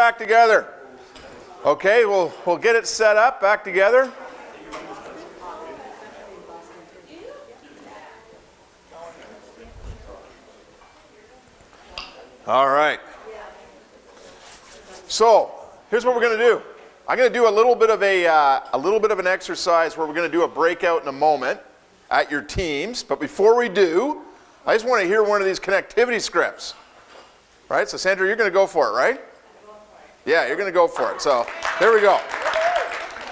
back together. Okay, we'll get it set up back together. All right. So here's what we're going to do. I'm going to do a little bit of an exercise where we're going to do a breakout in a moment at your teams. But before we do, I just want to hear one of these connectivity scripts. Right? So Sandra, you're going to go for it, right? Yeah, you're going to go for it. So there we go.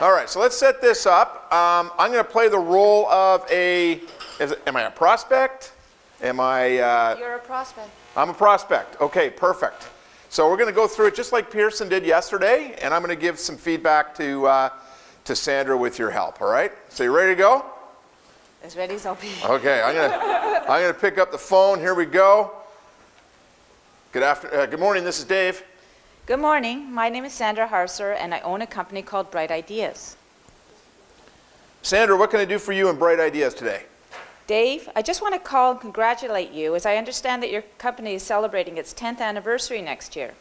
All right. So let's set this up. I'm going to play the role of am I a prospect? Am I? You're a prospect. I'm a prospect. Okay, perfect. So we're going to go through it just like Pearson did yesterday, and I'm going to give some feedback to Sandra with your help. All right? So you ready to go? As ready as I'll be. Okay, I'm going to pick up the phone. Here we go. Good morning. This is Dave. Good morning. My name is Sandra Harser, and I own a company called Bright Ideas. Sandra, what can I do for you in Bright Ideas today? Dave, I just want to call and congratulate you, as I understand that your company is celebrating its 10th anniversary next year.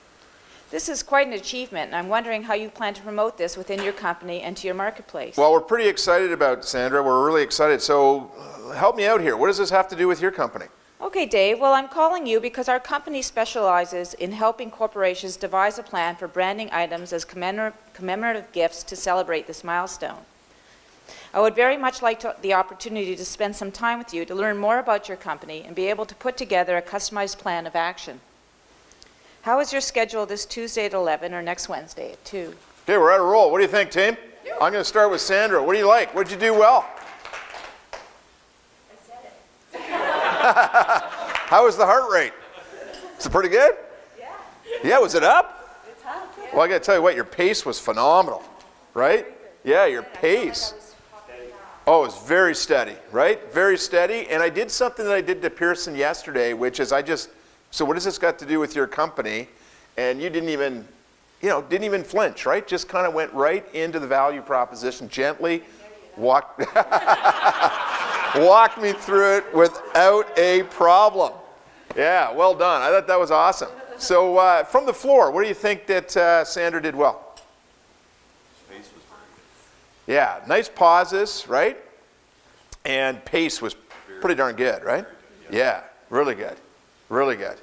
This is quite an achievement, and I'm wondering how you plan to promote this within your company and to your marketplace. Well, we're pretty excited about it, Sandra. We're really excited. So help me out here. What does this have to do with your company? Okay, Dave. Well, I'm calling you because our company specializes in helping corporations devise a plan for branding items as commemorative gifts to celebrate this milestone. I would very much like the opportunity to spend some time with you to learn more about your company and be able to put together a customized plan of action. How is your schedule this Tuesday at 11 or next Wednesday at 2? Okay, we're at a roll. What do you think, team? I'm going to start with Sandra. What do you like? What did you do well? I said it. How was the heart rate? Is it pretty good? Yeah. Yeah, was it up? It's up. Yeah. Well, I got to tell you what, your pace was phenomenal, right? Yeah, your pace. Oh, it was very steady, right? Very steady. And I did something that I did to Pearson yesterday, which is so what has this got to do with your company? And you didn't even flinch, right? Just kind of went right into the value proposition, gently walked me through it without a problem. Yeah, well done. I thought that was awesome. So from the floor, what do you think that Sandra did well? Yeah, nice pauses, right? And pace was pretty darn good, right? Yeah, really good. Really good.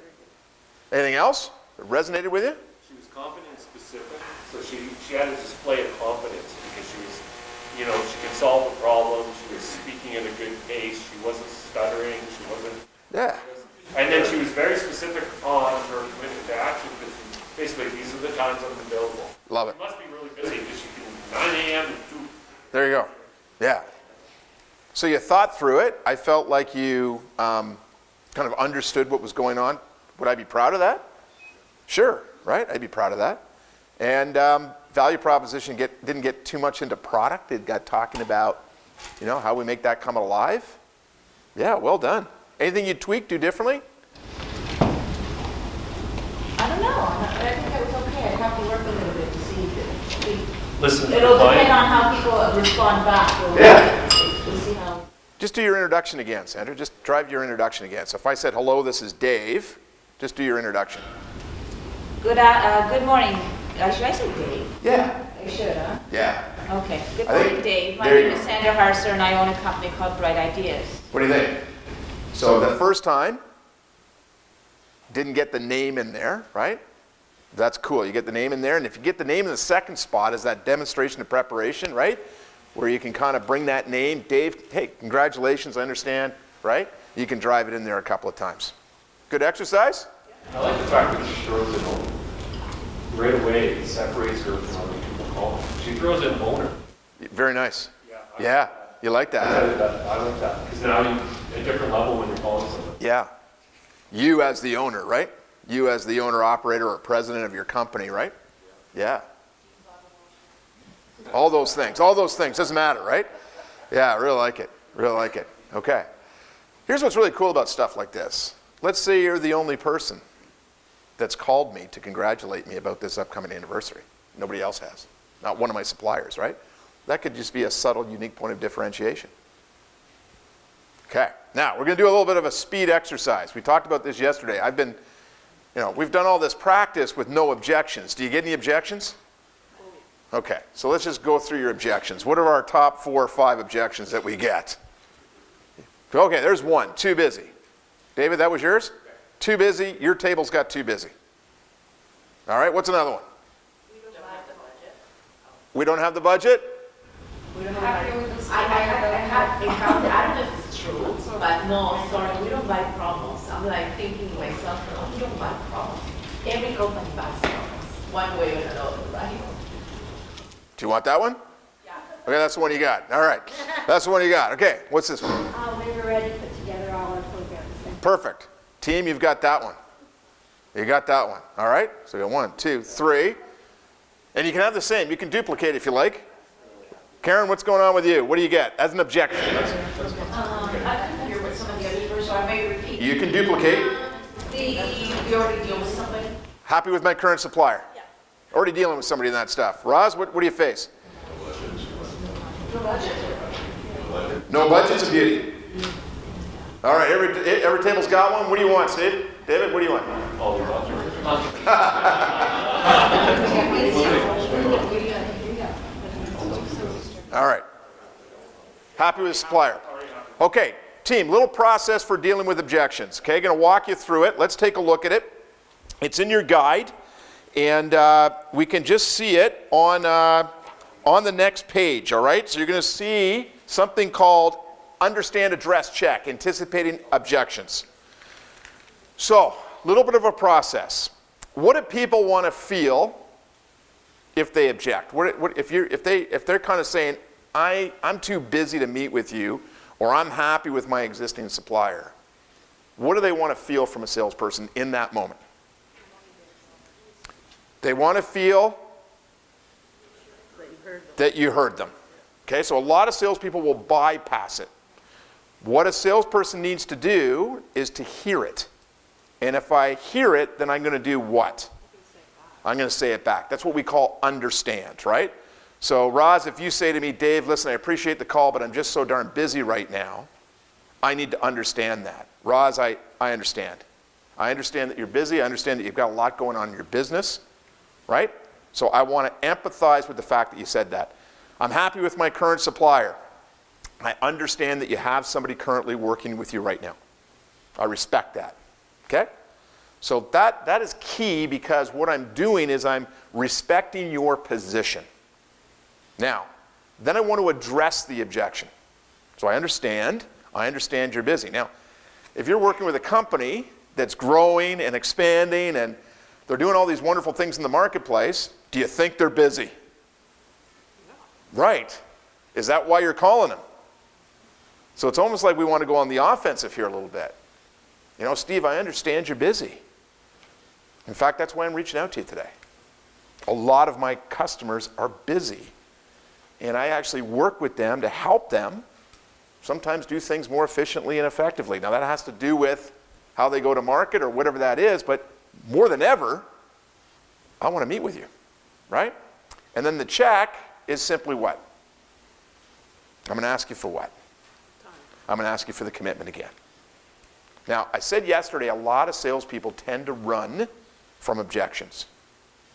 Anything else that resonated with you? She was confident and specific, so she had a display of confidence because she was, she could solve a problem, she was speaking at a good pace, she wasn't stuttering, she wasn't... Yeah. And then she was very specific on her commitment to action because basically these are the times I'm available. Love it. She must be really busy because she can 9 a.m. to 2. There you go. Yeah. So you thought through it. I felt like you kind of understood what was going on. Would I be proud of that? Sure, right? I'd be proud of that. And value proposition didn't get too much into product. It got talking about, how we make that come alive. Yeah, well done. Anything you'd tweak, do differently? I don't know. I think that was okay. I'd have to work a little bit to see if it... Listen to It'll the depend client. on how people respond back. Yeah. We'll see how... Just do your introduction again, Sandra. Just drive your introduction again. So if I said, hello, this is Dave, just do your introduction. Good morning. Should I say Dave? Yeah. I should, huh? Yeah. Okay. Good I think- morning, Dave. My there you name is go. Sandra Harser, and I own a company called Bright Ideas. What do you think? So the first time, didn't get the name in there, right? That's cool. You get the name in there, and if you get the name in the second spot, is that demonstration of preparation, right? Where you can kind of bring that name, Dave, hey, congratulations, I understand, right? You can drive it in there a couple of times. Good exercise? I like the fact that she throws in owner. Right away, it separates her from other people calling. She throws in owner. Very nice. Yeah. Yeah, you like that? I like that. Because now you're at a different level when you're calling someone. Yeah. You as the owner, right? You as the owner, operator, or president of your company, right? Yeah. All those things, doesn't matter, right? Yeah, I really like it, Okay. Here's what's really cool about stuff like this. Let's say you're the only person that's called me to congratulate me about this upcoming anniversary. Nobody else has. Not one of my suppliers, right? That could just be a subtle, unique point of differentiation. Okay, now we're going to do a little bit of a speed exercise. We talked about this yesterday. I've been You know, we've done all this practice with no objections. Do you get any objections? Okay, so let's just go through your objections. What are our top 4 or 5 objections that we get? Okay, there's one, too busy. David, that was yours? Too busy, your table's got too busy. All right, what's another one? We don't have the budget? We don't have, I don't know if it's true, but no, sorry, we don't buy promos. I'm like thinking to myself, no, we don't buy promos. Every company buys promos, one way or another, right? Do you want that one? Yeah. Okay, that's the one you got. All right, that's the one you got. Okay, what's this one? We've already put together all our programs. Perfect. Team, you've got that one. You got that one. All right, so we got 1, 2, 3. And you can have the same. You can duplicate if you like. Karen, what's going on with you? What do you get as an objection? I couldn't hear what some of the others were, so I may repeat. You can duplicate. We already deal with somebody? Happy with my current supplier? Yeah. Already dealing with somebody in that stuff. Roz, what do you face? No budget. No budget's a beauty. All right, every table's got one. What do you want, Steve? David, what do you want? All the budget. All right. Happy with the supplier. Okay, team, little process for dealing with objections. Okay, going to walk you through it. Let's take a look at it. It's in your guide, and we can just see it on the next page, all right? So you're going to see something called Understand, Address, Check, Anticipating Objections. So, a little bit of a process. What do people want to feel if they object? If they're kind of saying, I'm too busy to meet with you, or I'm happy with my existing supplier, what do they want to feel from a salesperson in that moment? They want to feel that you heard them. Okay, so a lot of salespeople will bypass it. What a salesperson needs to do is to hear it. And if I hear it, then I'm going to do what? I'm going to say it back. That's what we call understand, right? So, Roz, if you say to me, Dave, listen, I appreciate the call, but I'm just so darn busy right now, I need to understand that. Roz, I understand. I understand that you're busy. I understand that you've got a lot going on in your business, right? So I want to empathize with the fact that you said that. I'm happy with my current supplier. I understand that you have somebody currently working with you right now. I respect that. Okay? So that is key, because what I'm doing is I'm respecting your position. Now, then I want to address the objection. So I understand you're busy. Now, if you're working with a company that's growing and expanding and they're doing all these wonderful things in the marketplace, do you think they're busy? No. Right. Is that why you're calling them? So it's almost like we want to go on the offensive here a little bit. You know, Steve, I understand you're busy. In fact, that's why I'm reaching out to you today. A lot of my customers are busy, and I actually work with them to help them sometimes do things more efficiently and effectively. Now, that has to do with how they go to market or whatever that is, but more than ever, I want to meet with you, right? And then the check is simply what? I'm going to ask you for what? I'm going to ask you for the commitment again. Now, I said yesterday, a lot of salespeople tend to run from objections.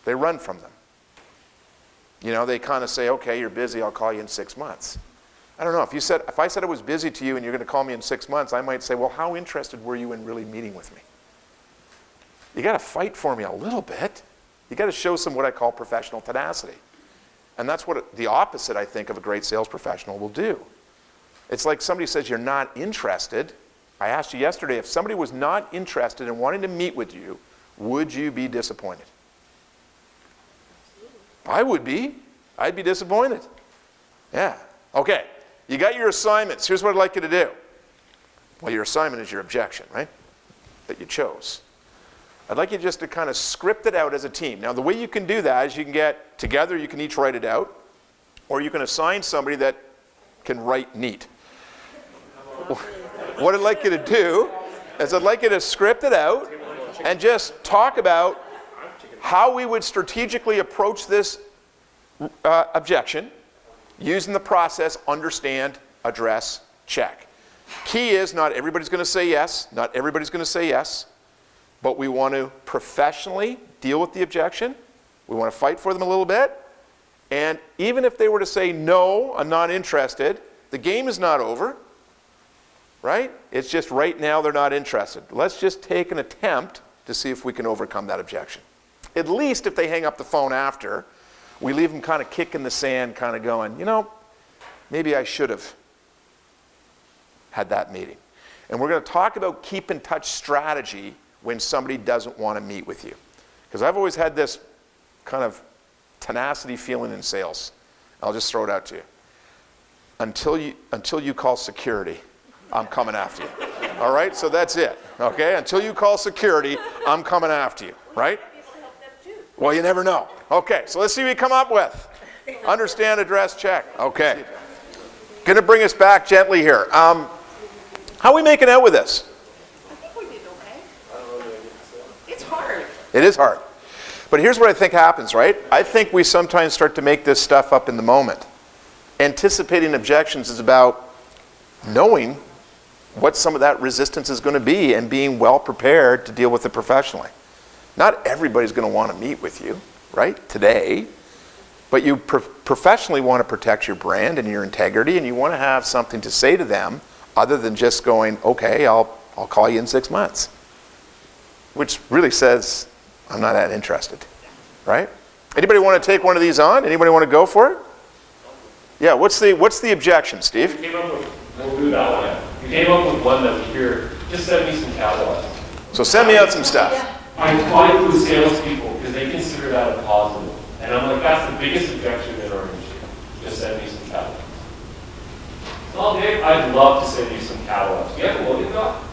They run from them. You know, they kind of say, okay, you're busy, I'll call you in 6 months. I don't know, if I said I was busy to you and you're going to call me in 6 months, I might say, well, how interested were you in really meeting with me? You got to fight for me a little bit. You got to show some what I call professional tenacity. And that's what the opposite, I think, of a great sales professional will do. It's like somebody says you're not interested. I asked you yesterday, if somebody was not interested in wanting to meet with you, would you be disappointed? I would be. I'd be disappointed. Yeah. Okay. You got your assignments. Here's what I'd like you to do. Well, your assignment is your objection, right? That you chose. I'd like you just to kind of script it out as a team. Now, the way you can do that is you can get together, you can each write it out, or you can assign somebody that can write neat. What I'd like you to do is I'd like you to script it out and just talk about how we would strategically approach this objection using the process understand, address, check. Key is not everybody's going to say yes. Not everybody's going to say yes. but we want to professionally deal with the objection. We want to fight for them a little bit. And even if they were to say, no, I'm not interested, the game is not over, right? It's just right now they're not interested. Let's just take an attempt to see if we can overcome that objection. At least if they hang up the phone after, we leave them kind of kicking the sand, kind of going, you know, maybe I should have had that meeting. And we're going to talk about keep in touch strategy when somebody doesn't want to meet with you. Because I've always had this kind of tenacity feeling in sales. I'll just throw it out to you. Until you call security, I'm coming after you. All right? So that's it. Okay? Until you call security, I'm coming after you. Right? Well, you never know. Okay, so let's see what we come up with. Understand, address, check. Okay. Going to bring us back gently here. How are we making out with this? I think we did okay. It's hard. It is hard. But here's what I think happens, right? I think we sometimes start to make this stuff up in the moment. Anticipating objections is about knowing what some of that resistance is going to be and being well prepared to deal with it professionally. Not everybody's going to want to meet with you, right, today. But you professionally want to protect your brand and your integrity, and you want to have something to say to them other than just going, okay, I'll call you in 6 months. Which really says, I'm not that interested, right? Anybody want to take one of these on? Anybody want to go for it? Yeah, what's the objection, Steve? We came up with, we'll do that one. We came up with one that we hear, just send me some catalogs. So send me out some stuff. I fight with salespeople because they consider that a positive. And I'm like, that's the biggest objection in our industry. Just send me some catalogs. Well, Dave, I'd love to send you some catalogs. Do you have a loading dock?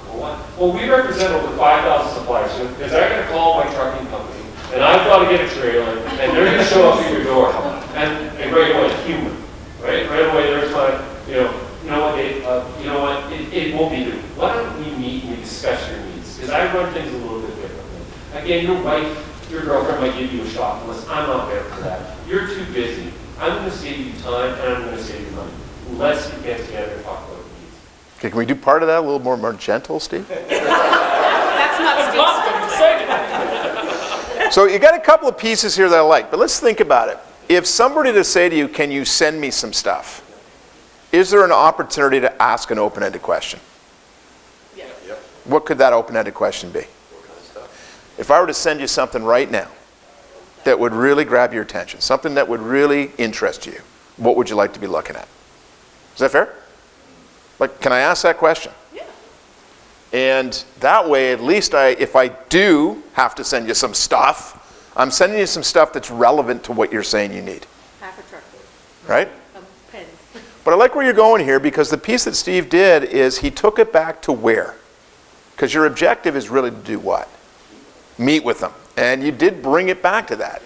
Well, we represent over 5,000 suppliers, because I'm going to call my trucking company, and I've got to get a trailer, and they're going to show up at your door. And right away, human, right? Right away, there's my, you know what, Dave, you know what, it won't be there. Why don't we meet and we discuss your needs? Because I run things a little bit differently. Again, your wife, your girlfriend might give you a shot unless I'm not there for that. You're too busy. I'm going to save you time, and I'm going to save you money. Let's get together and talk about it. Okay, can we do part of that a little more gentle, Steve? That's not Steve's. So you got a couple of pieces here that I like, but let's think about it. If somebody to say to you, can you send me some stuff? Is there an opportunity to ask an open-ended question? Yes. Yep. What could that open-ended question be? If I were to send you something right now that would really grab your attention, something that would really interest you, what would you like to be looking at? Is that fair? Like, can I ask that question? Yeah. And that way, at least if I do have to send you some stuff, I'm sending you some stuff that's relevant to what you're saying you need. Half a truck. Right? Pens. But I like where you're going here, because the piece that Steve did is he took it back to where? Because your objective is really to do what? Meet with them. And you did bring it back to that.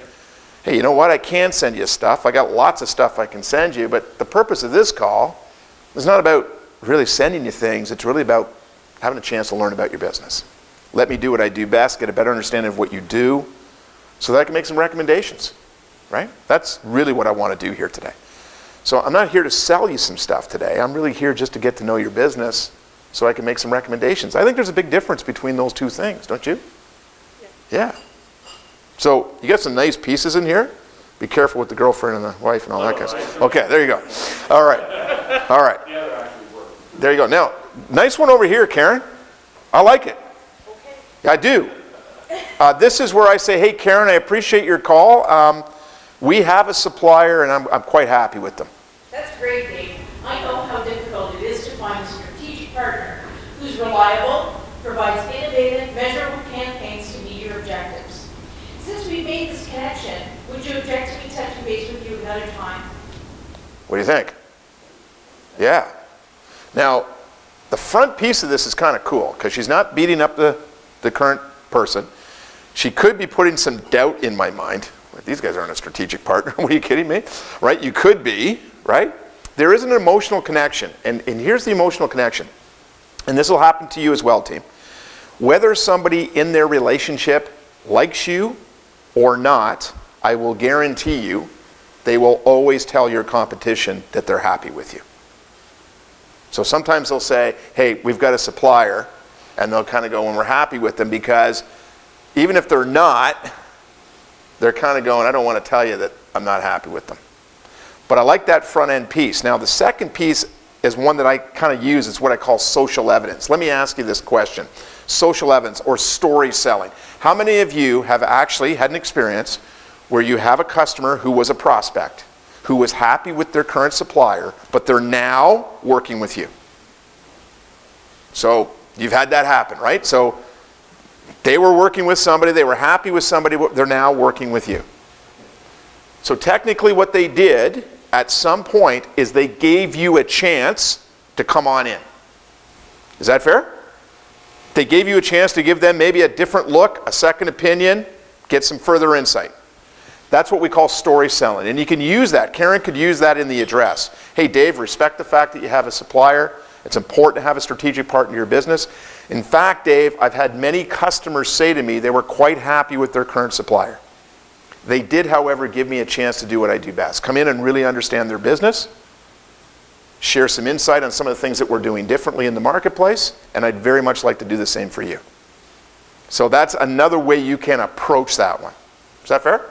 Hey, you know what? I can send you stuff. I got lots of stuff I can send you, but the purpose of this call is not about really sending you things. It's really about having a chance to learn about your business. Let me do what I do best, get a better understanding of what you do, so that I can make some recommendations, right? That's really what I want to do here today. So I'm not here to sell you some stuff today. I'm really here just to get to know your business so I can make some recommendations. I think there's a big difference between those two things, don't you? Yeah. So you got some nice pieces in here. Be careful with the girlfriend and the wife and all that kind of stuff. Okay, there you go. All right. All right. There you go. Now, nice one over here, Karen. I like it. Okay. I do. This is where I say, hey, Karen, I appreciate your call. We have a supplier, and I'm quite happy with them. That's great, Dave. I know how difficult it is to find a strategic partner who's reliable, provides innovative, measurable campaigns to meet your objectives. Since we made this connection, would you object to me touching base with you another time? What do you think? Yeah. Now, the front piece of this is kind of cool, because she's not beating up the current person. She could be putting some doubt in my mind. These guys aren't a strategic partner. What, are you kidding me? Right? You could be, right? There is an emotional connection, and here's the emotional connection. And this will happen to you as well, team. Whether somebody in their relationship likes you or not, I will guarantee you they will always tell your competition that they're happy with you. So sometimes they'll say, hey, we've got a supplier, and they'll kind of go, and we're happy with them because even if they're not, they're kind of going, I don't want to tell you that I'm not happy with them. But I like that front end piece. Now the second piece is one that I kind of use. It's what I call social evidence. Let me ask you this question. Social evidence or story selling. How many of you have actually had an experience where you have a customer who was a prospect, who was happy with their current supplier, but they're now working with you? So you've had that happen, right? So they were working with somebody, they were happy with somebody, they're now working with you. So technically what they did at some point is they gave you a chance to come on in. Is that fair? They gave you a chance to give them maybe a different look, a second opinion, get some further insight. That's what we call story selling. And you can use that. Karen could use that in the address. Hey, Dave, respect the fact that you have a supplier. It's important to have a strategic partner in your business. In fact, Dave, I've had many customers say to me they were quite happy with their current supplier. They did, however, give me a chance to do what I do best. Come in and really understand their business, share some insight on some of the things that we're doing differently in the marketplace, and I'd very much like to do the same for you. So that's another way you can approach that one. Is that fair?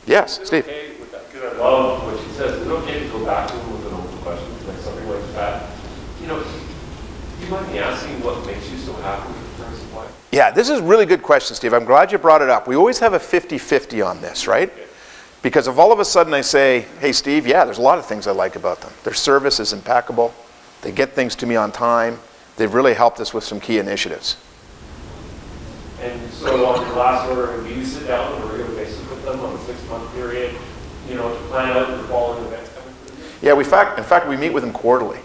Yes, Steve. Okay with that? Because I love what she says. Is it okay to go back to them with an open question, like something like that? You know, do you mind me asking what makes you so happy with the current supply? Yeah, this is a really good question, Steve. I'm glad you brought it up. We always have a 50-50 on this, right? Because if all of a sudden I say, hey, Steve, yeah, there's a lot of things I like about them. Their service is impeccable. They get things to me on time. They've really helped us with some key initiatives. And so on your last order, do you sit down on a regular basis with them on a 6-month period, you know, to plan out the following events coming through? Yeah, in fact, we meet with them quarterly.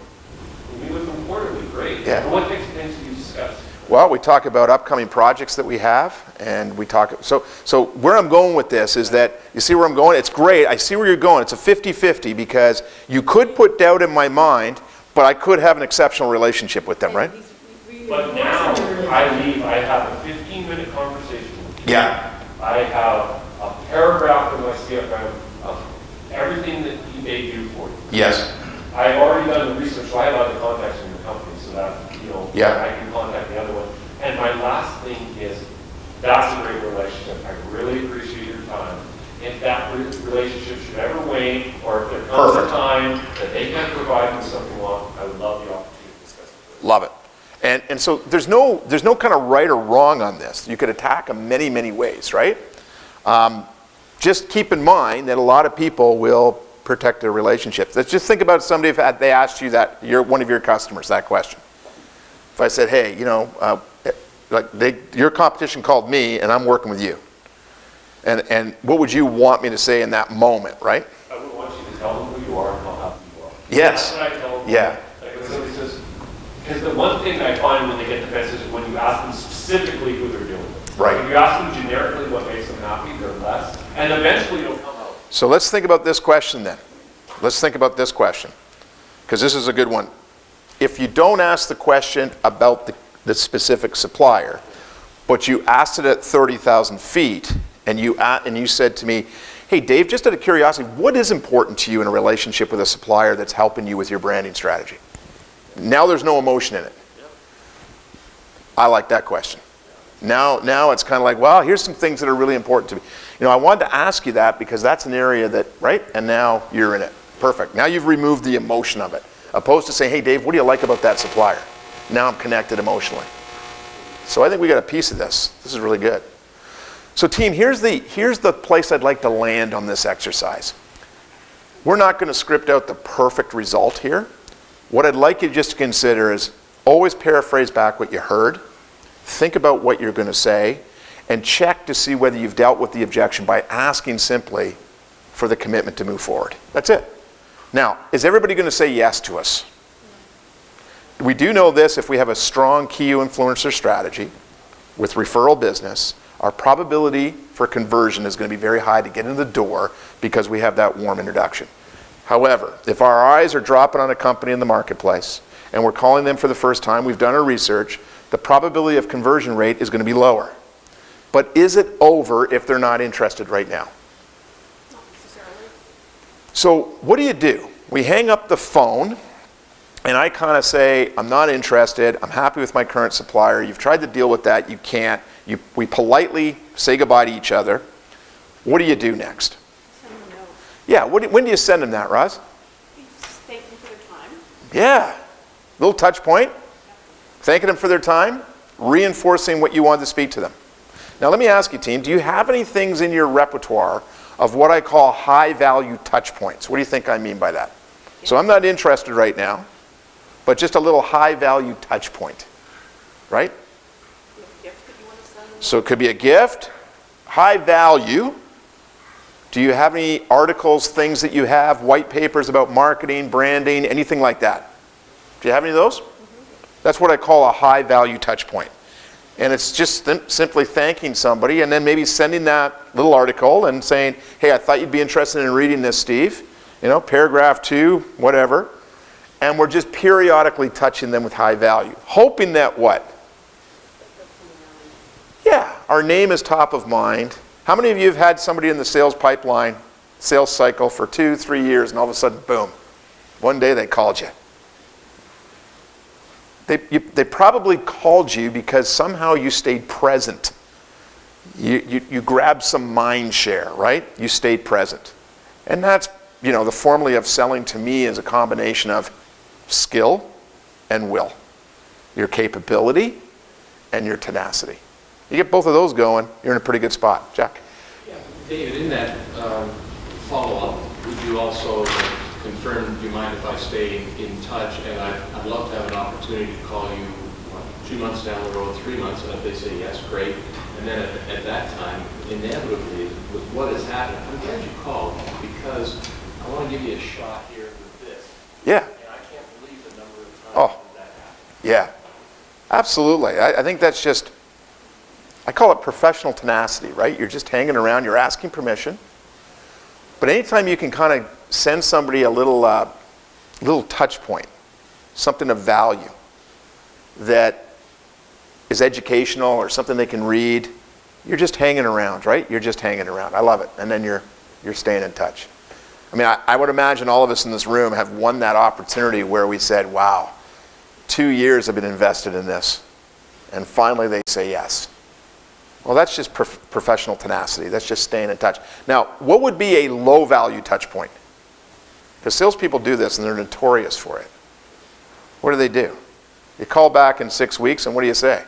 You meet with them quarterly, great. Yeah. And what things do you discuss? Well, we talk about upcoming projects that we have, and we talk, so where I'm going with this is that, you see where I'm going? It's great, I see where you're going. It's a 50-50 because you could put doubt in my mind, but I could have an exceptional relationship with them, right? But now I leave, I have a 15-minute conversation with you. Yeah. I have a paragraph in my CFM of everything that they do for you. Yes. I've already done the research, so I have other contacts in your company, so that, you know, Yeah. I can contact the other one. And my last thing is, that's a great relationship. I really appreciate your time. If that relationship should ever wane, or if there comes a time that they can provide me something long, I would love the opportunity to discuss it. Love it. And so there's no kind of right or wrong on this. You could attack them many, many ways, right? Just keep in mind that a lot of people will protect their relationships. Let's just think about somebody if they asked you that, one of your customers, that question. If I said, hey, you know, your competition called me and I'm working with you. And what would you want me to say in that moment, right? I would want you to tell them who you are and how happy you are. Yes. That's what I tell them. Yeah. Because the one thing I find when they get the message is when you ask them specifically who they're dealing with. Right. If you ask them generically what makes them happy, they're less. And eventually it'll come out. So let's think about this question then. Let's think about this question, because this is a good one. If you don't ask the question about the specific supplier, but you asked it at 30,000 feet, and you said to me, hey, Dave, just out of curiosity, what is important to you in a relationship with a supplier that's helping you with your branding strategy? Now there's no emotion in it. I like that question. Now it's kind of like, well, here's some things that are really important to me. You know, I wanted to ask you that because that's an area that, right? And now you're in it. Perfect. Now you've removed the emotion of it. Opposed to saying, hey, Dave, what do you like about that supplier? Now I'm connected emotionally. So I think we got a piece of this. This is really good. So team, here's the place I'd like to land on this exercise. We're not going to script out the perfect result here. What I'd like you just to consider is always paraphrase back what you heard, think about what you're going to say, and check to see whether you've dealt with the objection by asking simply for the commitment to move forward. That's it. Now, is everybody going to say yes to us? We do know this: if we have a strong key influencer strategy with referral business, our probability for conversion is going to be very high to get in the door because we have that warm introduction. However, if our eyes are dropping on a company in the marketplace and we're calling them for the first time, we've done our research, the probability of conversion rate is going to be lower. But is it over if they're not interested right now? Not necessarily. So what do? We hang up the phone and I kind of say, I'm not interested, I'm happy with my current supplier, you've tried to deal with that, you can't, we politely say goodbye to each other. What do you do next? Send them a note. Yeah, when do you send them that, Roz? You just thank them for their time. Yeah, little touch point, thanking them for their time, reinforcing what you wanted to speak to them. Now let me ask you, team, do you have any things in your repertoire of what I call high-value touch points? What do you think I mean by that? So I'm not interested right now, but just a little high-value touch point, right? So it could be a gift, high value. Do you have any articles, things that you have, white papers about marketing, branding, anything like that? Do you have any of those? That's what I call a high value touch point. And it's just simply thanking somebody and then maybe sending that little article and saying, hey, I thought you'd be interested in reading this, Steve. You know, paragraph 2, whatever. And we're just periodically touching them with high value. Hoping that what? Yeah, our name is top of mind. How many of you have had somebody in the sales pipeline, sales cycle for 2, 3 years, and all of a sudden, boom, one day they called you? They probably called you because somehow you stayed present. You grabbed some mind share, right? You stayed present. And that's, you know, the formula of selling to me is a combination of skill and will. Your capability and your tenacity. You get both of those going, you're in a pretty good spot. Jack? Yeah, David, in that follow-up, would you also confirm, do you mind if I stay in touch? And I'd love to have an opportunity to call you 2 months down the road, 3 months, and if they say yes, great. And then at that time, inevitably, with what has happened, I'm glad you called because I want to give you a shot here with this. Yeah. And I can't believe the number of times that happened. Yeah, absolutely. I think that's just, I call it professional tenacity, right? You're just hanging around, you're asking permission. But anytime you can kind of send somebody a little touch point, something of value that is educational or something they can read, you're just hanging around, right? You're just hanging around. I love it. And then you're staying in touch. I mean, I would imagine all of us in this room have won that opportunity where we said, wow, 2 years have been invested in this. And finally they say yes. Well, that's just professional tenacity. That's just staying in touch. Now, what would be a low-value touch point? Because salespeople do this, and they're notorious for it. What do? You call back in 6 weeks, and what do you say?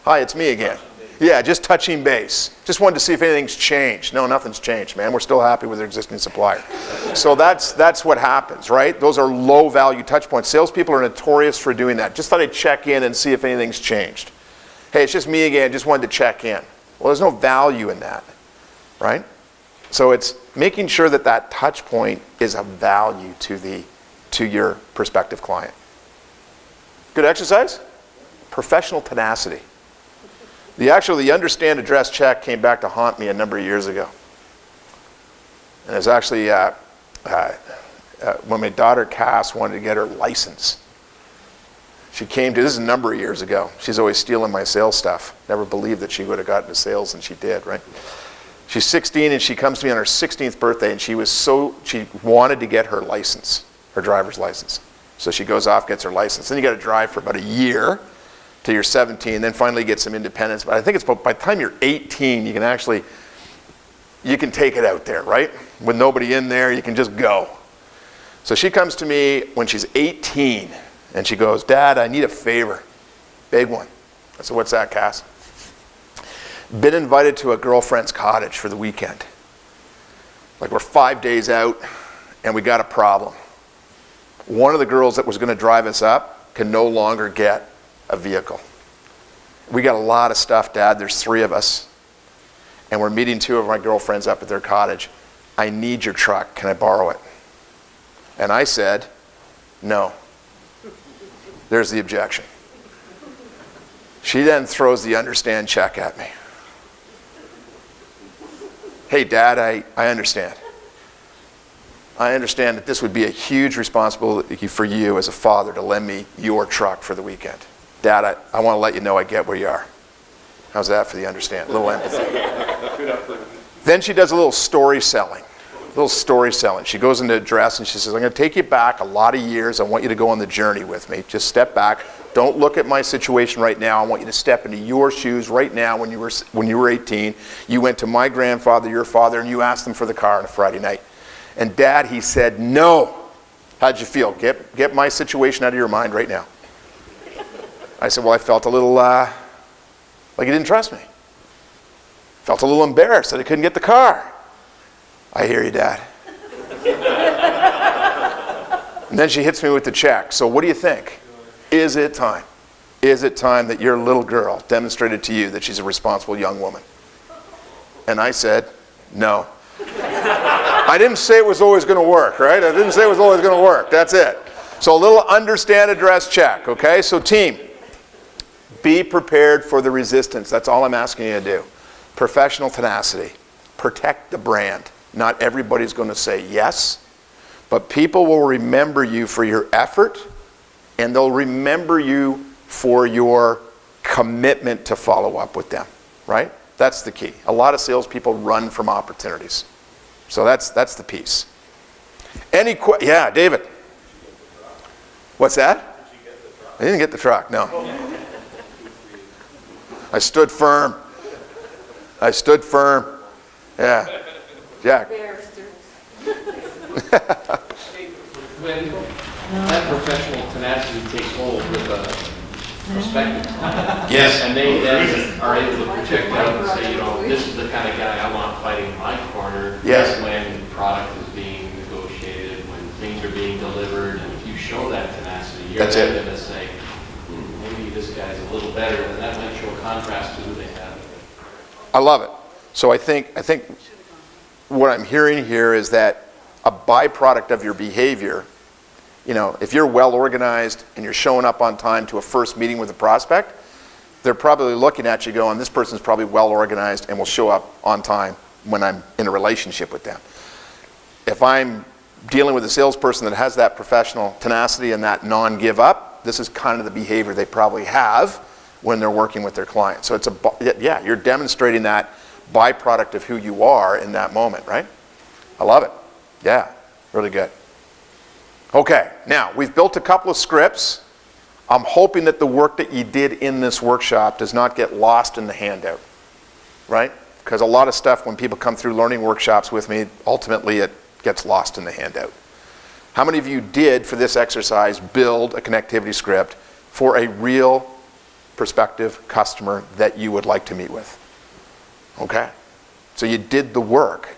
Hi, it's me again. Yeah, just touching base. Just wanted to see if anything's changed. No, nothing's changed, man. We're still happy with our existing supplier. So that's what happens, right? Those are low-value touch points. Salespeople are notorious for doing that. Just thought I'd check in and see if anything's changed. Hey, it's just me again, just wanted to check in. Well, there's no value in that, right? So it's making sure that that touch point is of value to your prospective client. Good exercise? Professional tenacity. The understand address check came back to haunt me a number of years ago. And it was actually when my daughter Cass wanted to get her license. She came to, this is a number of years ago. She's always stealing my sales stuff. Never believed that she would have gotten to sales, and she did, right? She's 16, and she comes to me on her 16th birthday, and she wanted to get her license, her driver's license. So she goes off, gets her license. Then you got to drive for about a year till you're 17, then finally get some independence. But I think it's by the time you're 18, you can take it out there, right? With nobody in there, you can just go. So she comes to me when she's 18, and she goes, Dad, I need a favor. Big one. I said, what's that, Cass? Been invited to a girlfriend's cottage for the weekend. Like, we're 5 days out, and we got a problem. One of the girls that was going to drive us up can no longer get a vehicle. We got a lot of stuff, Dad. There's 3 of us. And we're meeting 2 of my girlfriends up at their cottage. I need your truck. Can I borrow it? And I said, no. There's the objection. She then throws the understand check at me. Hey, Dad, I understand. I understand that this would be a huge responsibility for you as a father to lend me your truck for the weekend. Dad, I want to let you know I get where you are. How's that for the understand? A little empathy. Then she does a little story selling. little story selling. She goes into a dress and she says, I'm going to take you back a lot of years. I want you to go on the journey with me. Just step back. Don't look at my situation right now. I want you to step into your shoes right now when you were 18. You went to my grandfather, your father, and you asked them for the car on a Friday night. And Dad, he said, no. How'd you feel? Get my situation out of your mind right now. I said, well, I felt a little like he didn't trust me. Felt a little embarrassed that I couldn't get the car. I hear you, Dad. And then she hits me with the check. So what do you think? Is it time? Is it time that your little girl demonstrated to you that she's a responsible young woman? And I said, no. I didn't say it was always going to work, right? I didn't say it was always going to work. That's it. So a little understand address check, okay? So team, be prepared for the resistance. That's all I'm asking you to do. Professional tenacity. Protect the brand. Not everybody's going to say yes, but people will remember you for your effort, and they'll remember you for your commitment to follow up with them, right? That's the key. A lot of salespeople run from opportunities. So that's the piece. Yeah, David. What's that? I didn't get the truck, no. I stood firm. Yeah. Jack. When that professional tenacity takes hold with a perspective, Yes. and they then are able to project out and say, this is the kind of guy I want fighting my corner. Yes. That's when product is being negotiated, when things are being delivered, and if you show that tenacity, you're That's it. then going to say, maybe this guy's a little better, and that might show contrast to who they have. I love it. So I think what I'm hearing here is that a byproduct of your behavior, if you're well organized and you're showing up on time to a first meeting with a prospect, they're probably looking at you going, this person's probably well organized and will show up on time when I'm in a relationship with them. If I'm dealing with a salesperson that has that professional tenacity and that non-give up, this is kind of the behavior they probably have when they're working with their clients. So you're demonstrating that byproduct of who you are in that moment, right? I love it. Yeah, really good. Okay, now we've built a couple of scripts. I'm hoping that the work that you did in this workshop does not get lost in the handout, right? Because a lot of stuff when people come through learning workshops with me, ultimately it gets lost in the handout. How many of you did, for this exercise, build a connectivity script for a real prospective customer that you would like to meet with? Okay? So you did the work.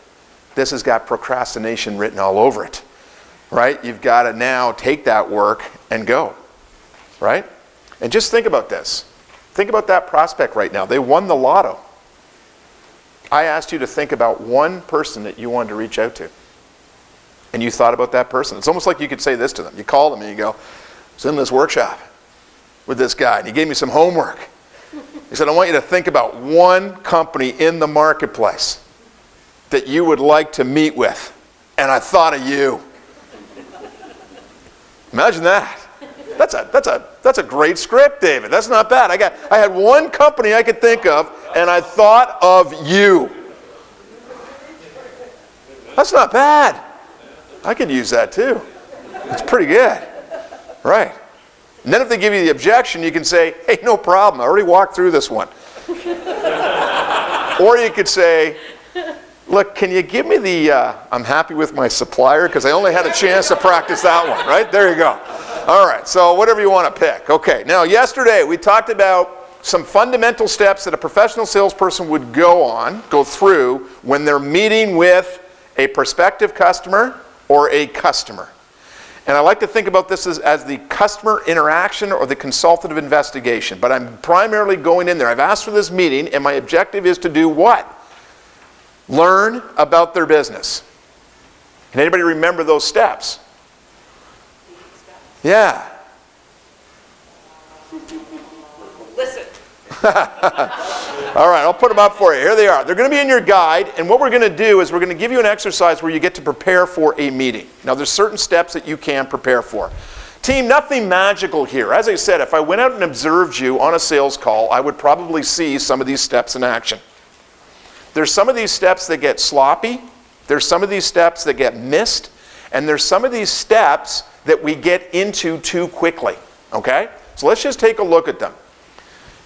This has got procrastination written all over it, right? You've got to now take that work and go, right? And just think about this. Think about that prospect right now. They won the lotto. I asked you to think about one person that you wanted to reach out to. And you thought about that person. It's almost like you could say this to them. You call them and you go, I was in this workshop with this guy and he gave me some homework. He said, I want you to think about one company in the marketplace that you would like to meet with. And I thought of you. Imagine that. That's a great script, David. That's not bad. I had one company I could think of and I thought of you. That's not bad. I could use that too. It's pretty good. Right. And then if they give you the objection, you can say, hey, no problem. I already walked through this one. Or you could say, look, can you give me the, I'm happy with my supplier because I only had a chance to practice that one, right? There you go. All right, so whatever you want to pick. Okay, now yesterday we talked about some fundamental steps that a professional salesperson would go through when they're meeting with a prospective customer or a customer. And I like to think about this as the customer interaction or the consultative investigation. But I'm primarily going in there. I've asked for this meeting, and my objective is to do what? Learn about their business. Can anybody remember those steps? Yeah. Listen. All right, I'll put them up for you. Here they are. They're going to be in your guide, and what we're going to do is we're going to give you an exercise where you get to prepare for a meeting. Now, there's certain steps that you can prepare for. Team, nothing magical here. As I said, if I went out and observed you on a sales call, I would probably see some of these steps in action. There's some of these steps that get sloppy. There's some of these steps that get missed, and there's some of these steps that we get into too quickly, okay? So let's just take a look at them.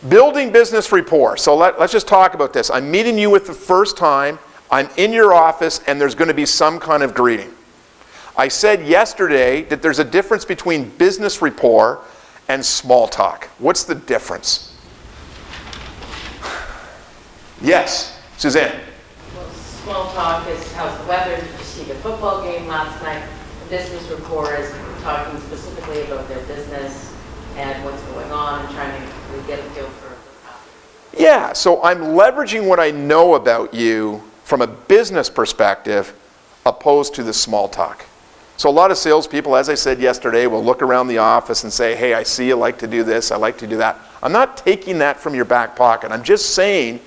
Building business rapport. So let's just talk about this. I'm meeting you with the first time. I'm in your office, and there's going to be some kind of greeting. I said yesterday that there's a difference between business rapport and small talk. What's the difference? Yes, Suzanne. Well, small talk is how's the weather, did you see the football game last night? Business rapport is talking specifically about their business and what's going on and trying to really get a feel for what's happening. Yeah, so I'm leveraging what I know about you from a business perspective opposed to the small talk. So a lot of salespeople, as I said yesterday, will look around the office and say, hey, I see you like to do this, I like to do that. I'm not taking that from your back pocket. I'm just saying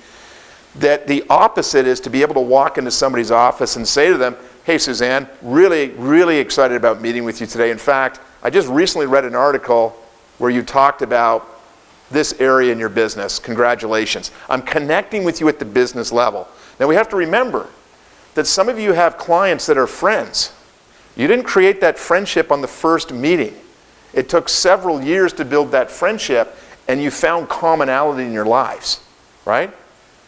that the opposite is to be able to walk into somebody's office and say to them, hey, Suzanne, really, really excited about meeting with you today. In fact, I just recently read an article where you talked about this area in your business. Congratulations. I'm connecting with you at the business level. Now, we have to remember that some of you have clients that are friends. You didn't create that friendship on the first meeting. It took several years to build that friendship, and you found commonality in your lives, right?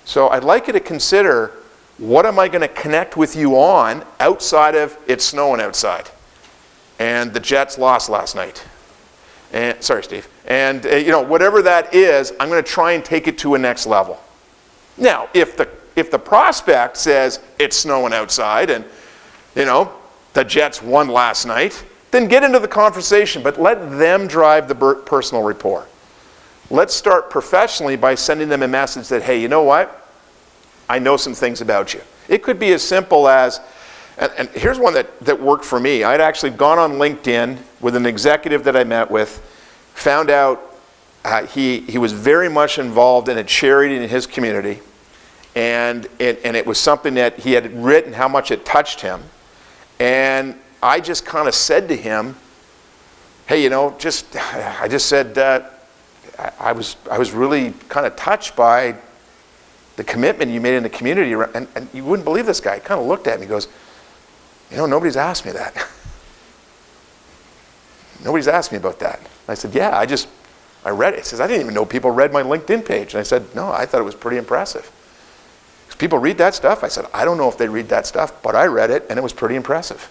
So I'd like you to consider, what am I going to connect with you on outside of it's snowing outside and the Jets lost last night? And sorry, Steve. And whatever that is, I'm going to try and take it to a next level. Now, if the prospect says it's snowing outside and the Jets won last night, then get into the conversation, but let them drive the personal rapport. Let's start professionally by sending them a message that, hey, you know what? I know some things about you. It could be as simple as, and here's one that worked for me. I'd actually gone on LinkedIn with an executive that I met with, found out he was very much involved in a charity in his community, and it was something that he had written how much it touched him. And I just kind of said to him, hey, I just said I was really kind of touched by the commitment you made in the community. And you wouldn't believe this guy. He kind of looked at me and goes, nobody's asked me that. Nobody's asked me about that. I said, yeah, I read it. He says, I didn't even know people read my LinkedIn page. And I said, no, I thought it was pretty impressive. Because people read that stuff. I said, I don't know if they read that stuff, but I read it and it was pretty impressive.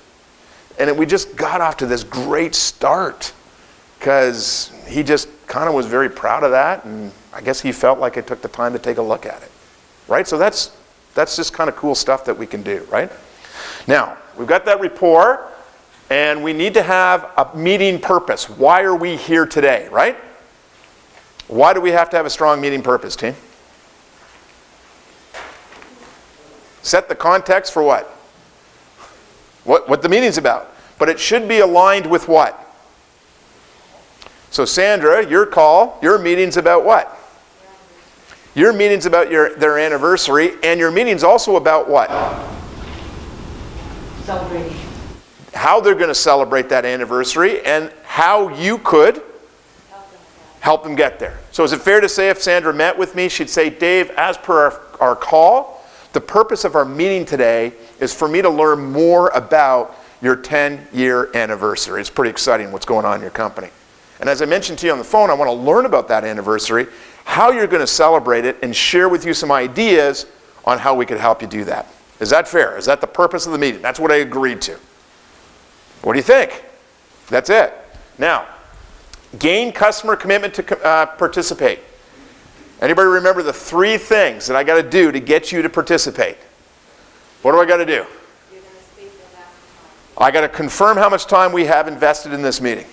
And we just got off to this great start because he just kind of was very proud of that, and I guess he felt like I took the time to take a look at it, right? So that's just kind of cool stuff that we can do, right? Now, we've got that rapport, and we need to have a meeting purpose. Why are we here today, right? Why do we have to have a strong meeting purpose, team? Set the context for what? What the meeting's about. But it should be aligned with what? So Sandra, your meeting's about what? Your meeting's about their anniversary, and your meeting's also about what? Celebrating. How they're going to celebrate that anniversary and how you could help them get there. So is it fair to say if Sandra met with me, she'd say, Dave, as per our call, the purpose of our meeting today is for me to learn more about your 10-year anniversary. It's pretty exciting what's going on in your company. And as I mentioned to you on the phone, I want to learn about that anniversary, how you're going to celebrate it, and share with you some ideas on how we could help you do that. Is that fair? Is that the purpose of the meeting? That's what I agreed to. What do you think? That's it. Now, gain customer commitment to participate. Anybody remember the 3 things that I got to do to get you to participate? What do I got to do? You're going to speak with that time. I got to confirm how much time we have invested in this meeting.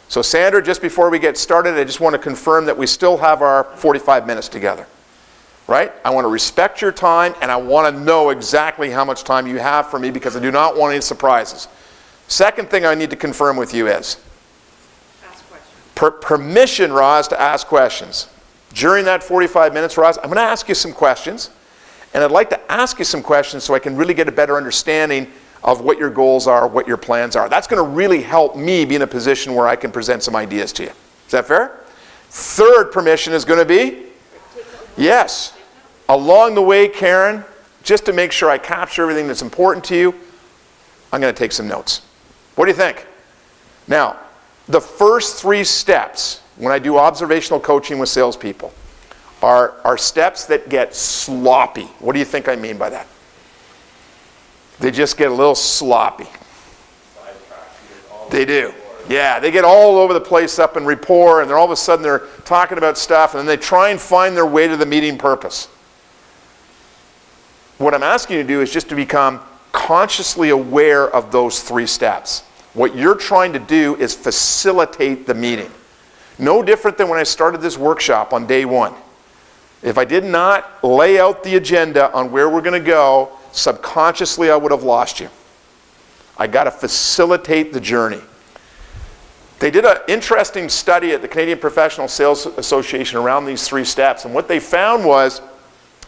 So Sandra, just before we get started, I just want to confirm that we still have our 45 minutes together. Right? I want to respect your time, and I want to know exactly how much time you have for me because I do not want any surprises. Second thing I need to confirm with you is Ask questions. Permission, Roz, to ask questions. During that 45 minutes, Roz, I'm going to ask you some questions, and I'd like to ask you some questions so I can really get a better understanding of what your goals are, what your plans are. That's going to really help me be in a position where I can present some ideas to you. Is that fair? Third permission is going to be, yes. Along the way, Karen, just to make sure I capture everything that's important to you, I'm going to take some notes. What do you think? Now, the first 3 steps when I do observational coaching with salespeople are steps that get sloppy. What do you think I mean by that? They just get a little sloppy. They do. Yeah, they get all over the place up in rapport, and then all of a sudden they're talking about stuff, and then they try and find their way to the meeting purpose. What I'm asking you to do is just to become consciously aware of those 3 steps. What you're trying to do is facilitate the meeting. No different than when I started this workshop on day 1. If I did not lay out the agenda on where we're going to go, subconsciously I would have lost you. I got to facilitate the journey. They did an interesting study at the Canadian Professional Sales Association around these 3 steps, and what they found was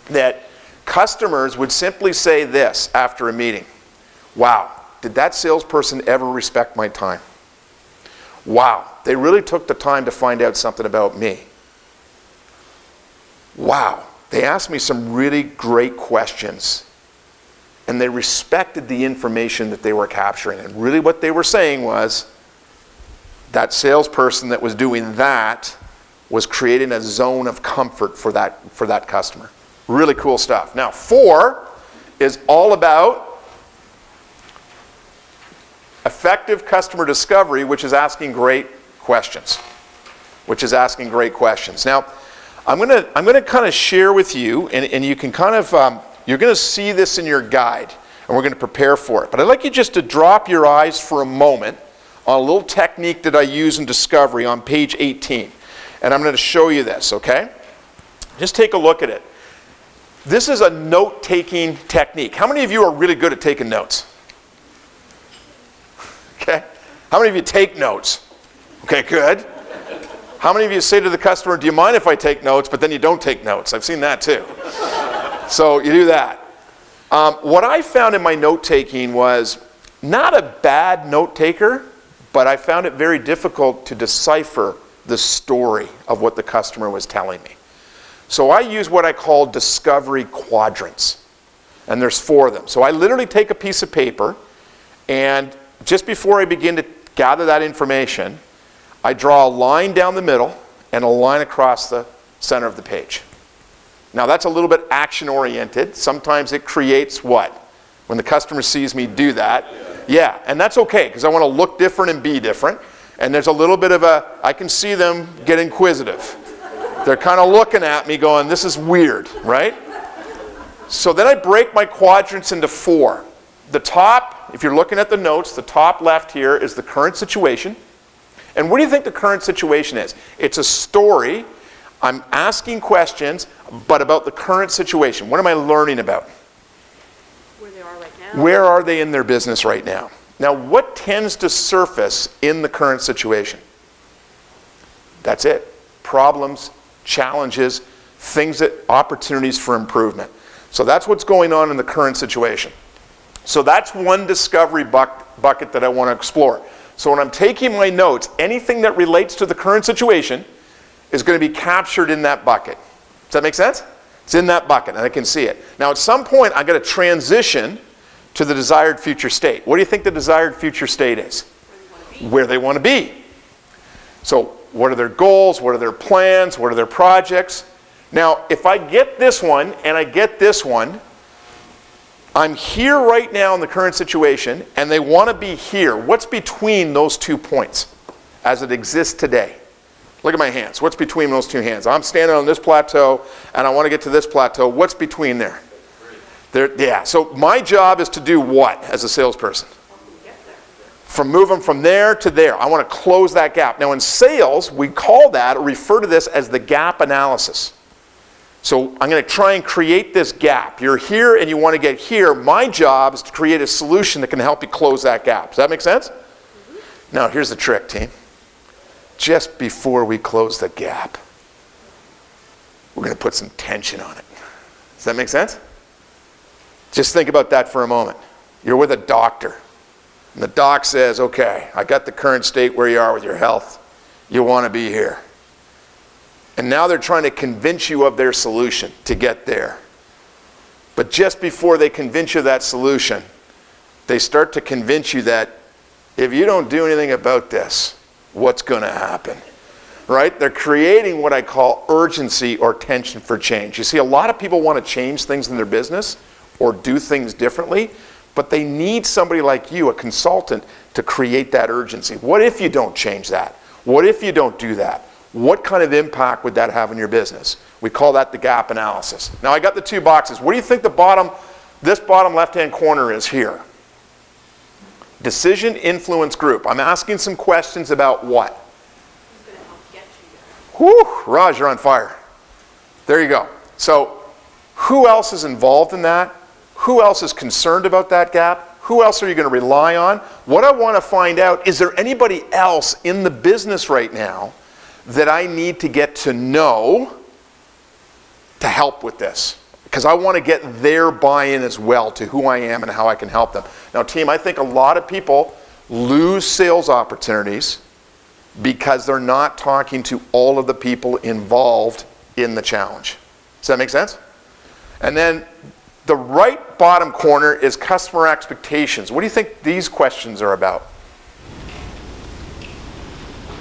that customers would simply say this after a meeting: wow, did that salesperson ever respect my time? Wow, they really took the time to find out something about me. Wow, they asked me some really great questions, and they respected the information that they were capturing. And really what they were saying was, that salesperson that was doing that was creating a zone of comfort for that customer. Really cool stuff. Now, 4 is all about effective customer discovery, which is asking great questions. Now, I'm gonna kind of share with you, and you can kind of, you're gonna see this in your guide, and we're gonna prepare for it. But I'd like you just to drop your eyes for a moment on a little technique that I use in discovery on page 18. And I'm going to show you this, okay? Just take a look at it. This is a note-taking technique. How many of you are really good at taking notes? Okay. How many of you take notes? Okay, good. How many of you say to the customer, do you mind if I take notes, but then you don't take notes? I've seen that too. So you do that. What I found in my note-taking was not a bad note-taker, but I found it very difficult to decipher the story of what the customer was telling me. So I use what I call discovery quadrants. And there's 4 of them. So I literally take a piece of paper, and just before I begin to gather that information, I draw a line down the middle and a line across the center of the page. Now that's a little bit action-oriented. Sometimes it creates what? When the customer sees me do that. Yeah, and that's okay, because I want to look different and be different. And there's a little bit of I can see them get inquisitive. They're kind of looking at me going, this is weird, right? So then I break my quadrants into 4. The top, if you're looking at the notes, the top left here is the current situation. And what do you think the current situation is? It's a story. I'm asking questions, but about the current situation. What am I learning about? Where are they in their business right now? Now, what tends to surface in the current situation? That's it. Problems, challenges, opportunities for improvement. So that's what's going on in the current situation. So that's one discovery bucket that I want to explore. So when I'm taking my notes, anything that relates to the current situation is going to be captured in that bucket. Does that make sense? It's in that bucket, and I can see it. Now, at some point, I've got to transition to the desired future state. What do you think the desired future state is? Where they want to be. So what are their goals? What are their plans? What are their projects? Now, if I get this one and I get this one, I'm here right now in the current situation, and they want to be here. What's between those 2 points as it exists today? Look at my hands. What's between those 2 hands? I'm standing on this plateau, and I want to get to this plateau. What's between there? Yeah, so my job is to do what as a salesperson? From moving from there to there. I want to close that gap. Now in sales, we call that, or refer to this as the gap analysis. So I'm going to try and create this gap. You're here and you want to get here. My job is to create a solution that can help you close that gap. Does that make sense? Mm-hmm. Now here's the trick, team. Just before we close the gap, we're going to put some tension on it. Does that make sense? Just think about that for a moment. You're with a doctor, and the doc says, okay, I got the current state where you are with your health. You want to be here. And now they're trying to convince you of their solution to get there. But just before they convince you of that solution, they start to convince you that if you don't do anything about this, what's going to happen? Right? They're creating what I call urgency or tension for change. You see, a lot of people want to change things in their business or do things differently, but they need somebody like you, a consultant, to create that urgency. What if you don't change that? What if you don't do that? What kind of impact would that have on your business? We call that the gap analysis. Now I got the two boxes. What do you think this bottom left-hand corner is here? Decision influence group. I'm asking some questions about what? Who's going to help get you there? Whew, Raj, you're on fire. There you go. So who else is involved in that? Who else is concerned about that gap? Who else are you going to rely on? What I want to find out, is there anybody else in the business right now that I need to get to know to help with this? Because I want to get their buy-in as well to who I am and how I can help them. Now, team, I think a lot of people lose sales opportunities because they're not talking to all of the people involved in the challenge. Does that make sense? And then the right bottom corner is customer expectations. What do you think these questions are about?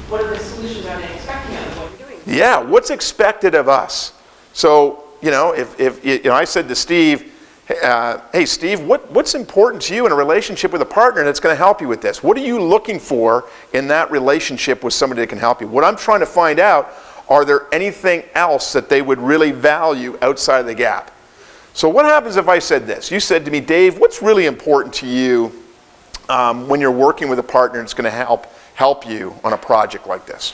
What are the solutions are they expecting out of what you're doing? Yeah, what's expected of us? So, if I said to Steve, hey Steve, what's important to you in a relationship with a partner that's going to help you with this? What are you looking for in that relationship with somebody that can help you? What I'm trying to find out, are there anything else that they would really value outside of the gap? So what happens if I said this? You said to me, Dave, what's really important to you when you're working with a partner that's going to help you on a project like this?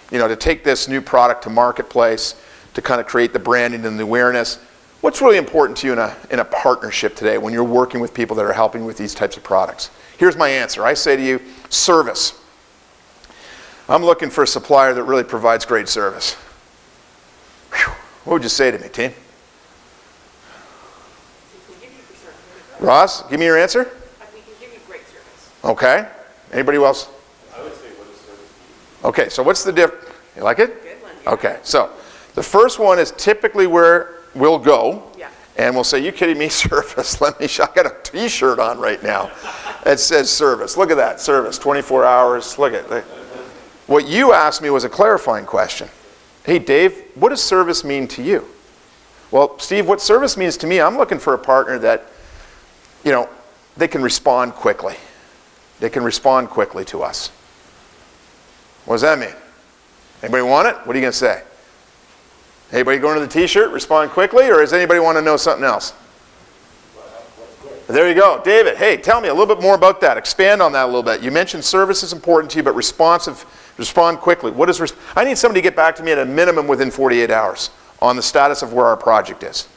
To take this new product to marketplace, to kind of create the branding and the awareness. What's really important to you in a partnership today when you're working with people that are helping with these types of products? Here's my answer. I say to you, service. I'm looking for a supplier that really provides great service. Whew. What would you say to me, team? We can give you for service. Ross, give me your answer. We can give you great service. Okay. Anybody else? I would say, what is service? Okay, so what's the difference? You like it? Good one. Yeah. Okay, so the first one is typically where we'll go, Yeah. and we'll say, you kidding me, service? I got a t-shirt on right now that says service. Look at that, service, 24 hours. Look at that. What you asked me was a clarifying question. Hey, Dave, what does service mean to you? Well, Steve, what service means to me, I'm looking for a partner that, they can respond quickly. They can respond quickly to us. What does that mean? Anybody want it? What are you going to say? Anybody going to the t-shirt, respond quickly, or does anybody want to know something else? There you go. David, hey, tell me a little bit more about that. Expand on that a little bit. You mentioned service is important to you, but respond quickly. I need somebody to get back to me at a minimum within 48 hours on the status of where our project is.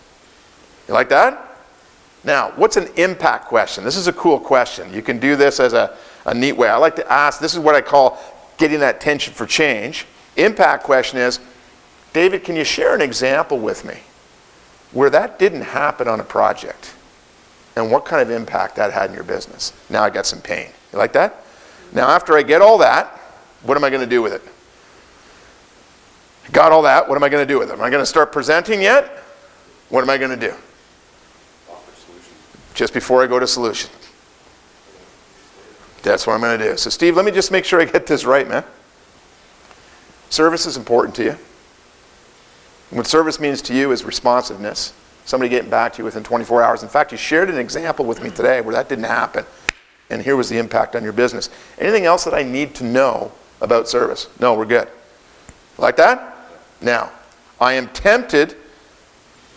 You like that? Now, what's an impact question? This is a cool question. You can do this as a neat way. I like to ask, this is what I call getting that tension for change. Impact question is, David, can you share an example with me where that didn't happen on a project and what kind of impact that had in your business? Now I got some pain. You like that? Now after I get all that, what am I going to do with it? Got all that, what am I going to do with it? Am I going to start presenting yet? What am I going to do? Offer solutions. Just before I go to solution. That's what I'm going to do. So Steve, let me just make sure I get this right, man. Service is important to you. What service means to you is responsiveness. Somebody getting back to you within 24 hours. In fact, you shared an example with me today where that didn't happen. And here was the impact on your business. Anything else that I need to know about service? No, we're good. Like that? Now, I am tempted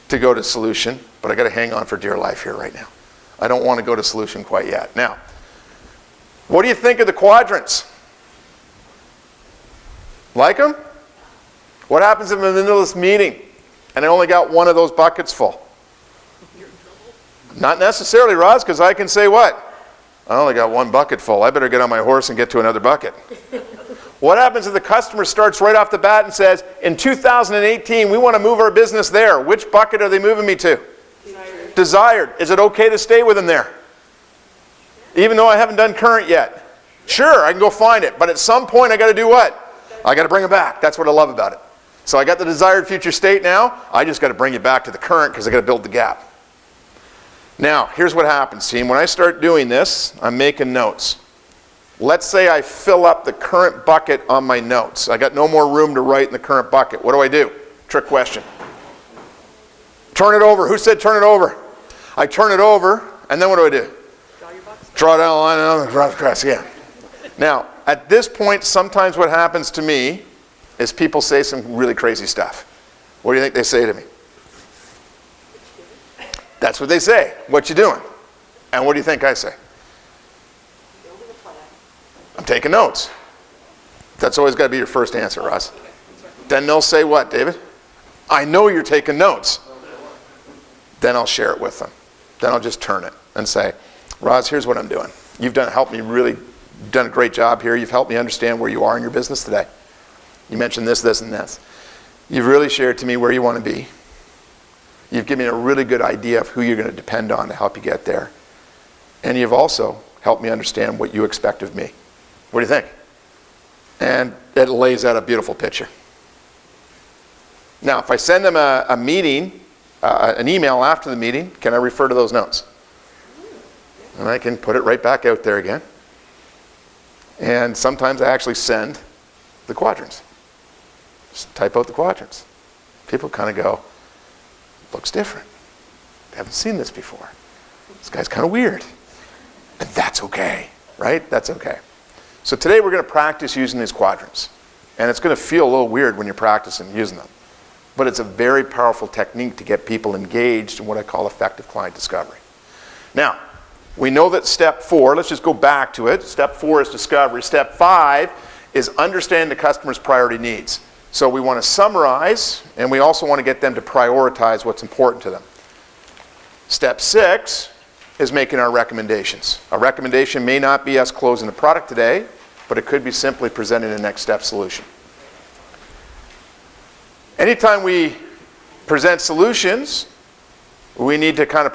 to go to solution, but I got to hang on for dear life here right now. I don't want to go to solution quite yet. Now, what do you think of the quadrants? Like them? What happens if I'm in the middle of this meeting and I only got one of those buckets full? Not necessarily, Roz, because I can say what? I only got one bucket full. I better get on my horse and get to another bucket. What happens if the customer starts right off the bat and says, in 2018, we want to move our business there. Which bucket are they moving me to? Desired. Desired. Is it okay to stay with them there? Even though I haven't done current yet? Sure, I can go find it. But at some point, I got to do what? I got to bring it back. That's what I love about it. So I got the desired future state now. I just got to bring it back to the current because I got to build the gap. Now, here's what happens, team. When I start doing this, I'm making notes. Let's say I fill up the current bucket on my notes. I got no more room to write in the current bucket. What do? Trick question. Turn it over. Who said turn it over? I turn it over, and then what do? Draw down a line and across again. Now, at this point, sometimes what happens to me is people say some really crazy stuff. What do you think they say to me? That's what they say. What you doing? And what do you think I say? I'm taking notes. That's always got to be your first answer, Ross. Then they'll say what, David? I know you're taking notes. Then I'll share it with them. Then I'll just turn it and say, Roz, here's what I'm doing. You've helped me really, done a great job here. You've helped me understand where you are in your business today. You mentioned this, this, and this. You've really shared to me where you want to be. You've given me a really good idea of who you're going to depend on to help you get there. And you've also helped me understand what you expect of me. What do you think? And it lays out a beautiful picture. Now, if I send them a meeting, an email after the meeting, can I refer to those notes? And I can put it right back out there again. And sometimes I actually send the quadrants. Just type out the quadrants. People kind of go, looks different. They haven't seen this before. This guy's kind of weird. And that's okay, right? That's okay. So today we're going to practice using these quadrants. And it's going to feel a little weird when you're practicing using them. But it's a very powerful technique to get people engaged in what I call effective client discovery. Now, we know that step 4, let's just go back to it. Step 4 is discovery. Step 5 is understand the customer's priority needs. So we want to summarize, and we also want to get them to prioritize what's important to them. Step 6 is making our recommendations. A recommendation may not be us closing the product today, but it could be simply presenting a next step solution. Anytime we present solutions, we need to kind of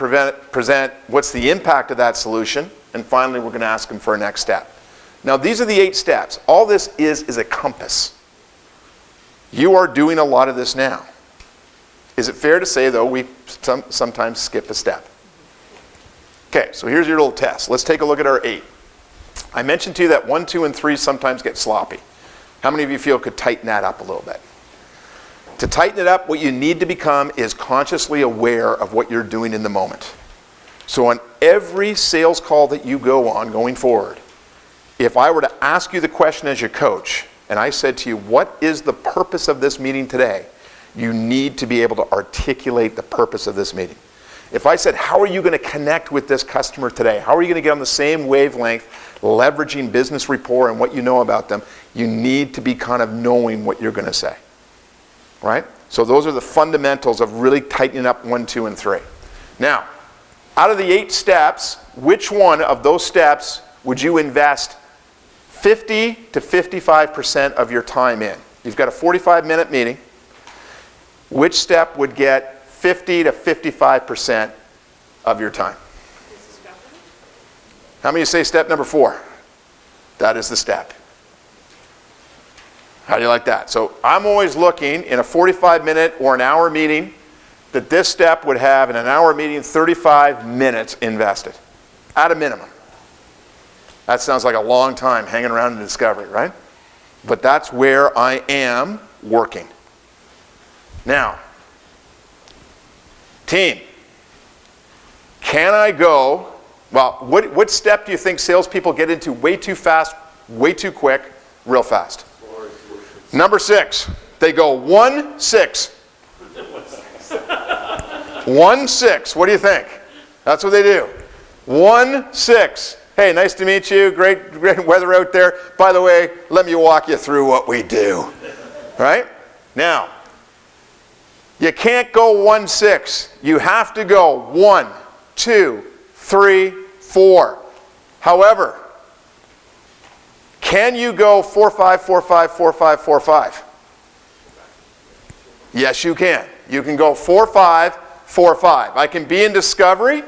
present what's the impact of that solution, and finally we're going to ask them for a next step. Now these are the 8 steps. All this is a compass. You are doing a lot of this now. Is it fair to say, though, we sometimes skip a step? Okay, so here's your little test. Let's take a look at our 8. I mentioned to you that 1, 2, and 3 sometimes get sloppy. How many of you feel could tighten that up a little bit? To tighten it up, what you need to become is consciously aware of what you're doing in the moment. So on every sales call that you go on going forward, if I were to ask you the question as your coach, and I said to you, what is the purpose of this meeting today? You need to be able to articulate the purpose of this meeting. If I said, how are you going to connect with this customer today? How are you going to get on the same wavelength, leveraging business rapport and what you know about them? You need to be kind of knowing what you're going to say. Right? So those are the fundamentals of really tightening up 1, 2, and 3. Now, out of the 8 steps, which one of those steps would you invest 50 to 55% of your time in? You've got a 45-minute meeting. Which step would get 50 to 55% of your time? How many say step number 4? That is the step. How do you like that? So I'm always looking in a 45-minute or an hour meeting that this step would have in an hour meeting 35 minutes invested at a minimum. That sounds like a long time hanging around in discovery, right? But that's where I am working. Now, team, can I go, well, what step do you think salespeople get into way too fast, way too quick, real fast? Number 6, they go 1, 6. 1, 6, what do you think? That's what they do. 1, 6. Hey, nice to meet you, great weather out there. By the way, let me walk you through what we do. Right? Now, you can't go 1, 6. You have to go 1, 2, 3, 4. However, can you go 4, 5, 4, 5, 4, 5, 4, 5? Yes, you can. You can go 4, 5, 4, 5. I can be in discovery,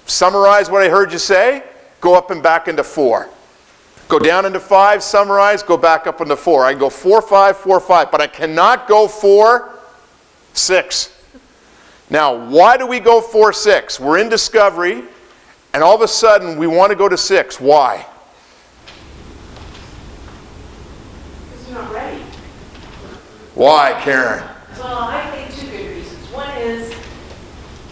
summarize what I heard you say, go up and back into 4. Go down into 5, summarize, go back up into 4. I can go 4, 5, 4, 5, but I cannot go 4, 6. Now, why do we go 4-6? We're in discovery, and all of a sudden we want to go to 6. Why? Because you're not ready. Why, Karen? Well, I think two good reasons. One is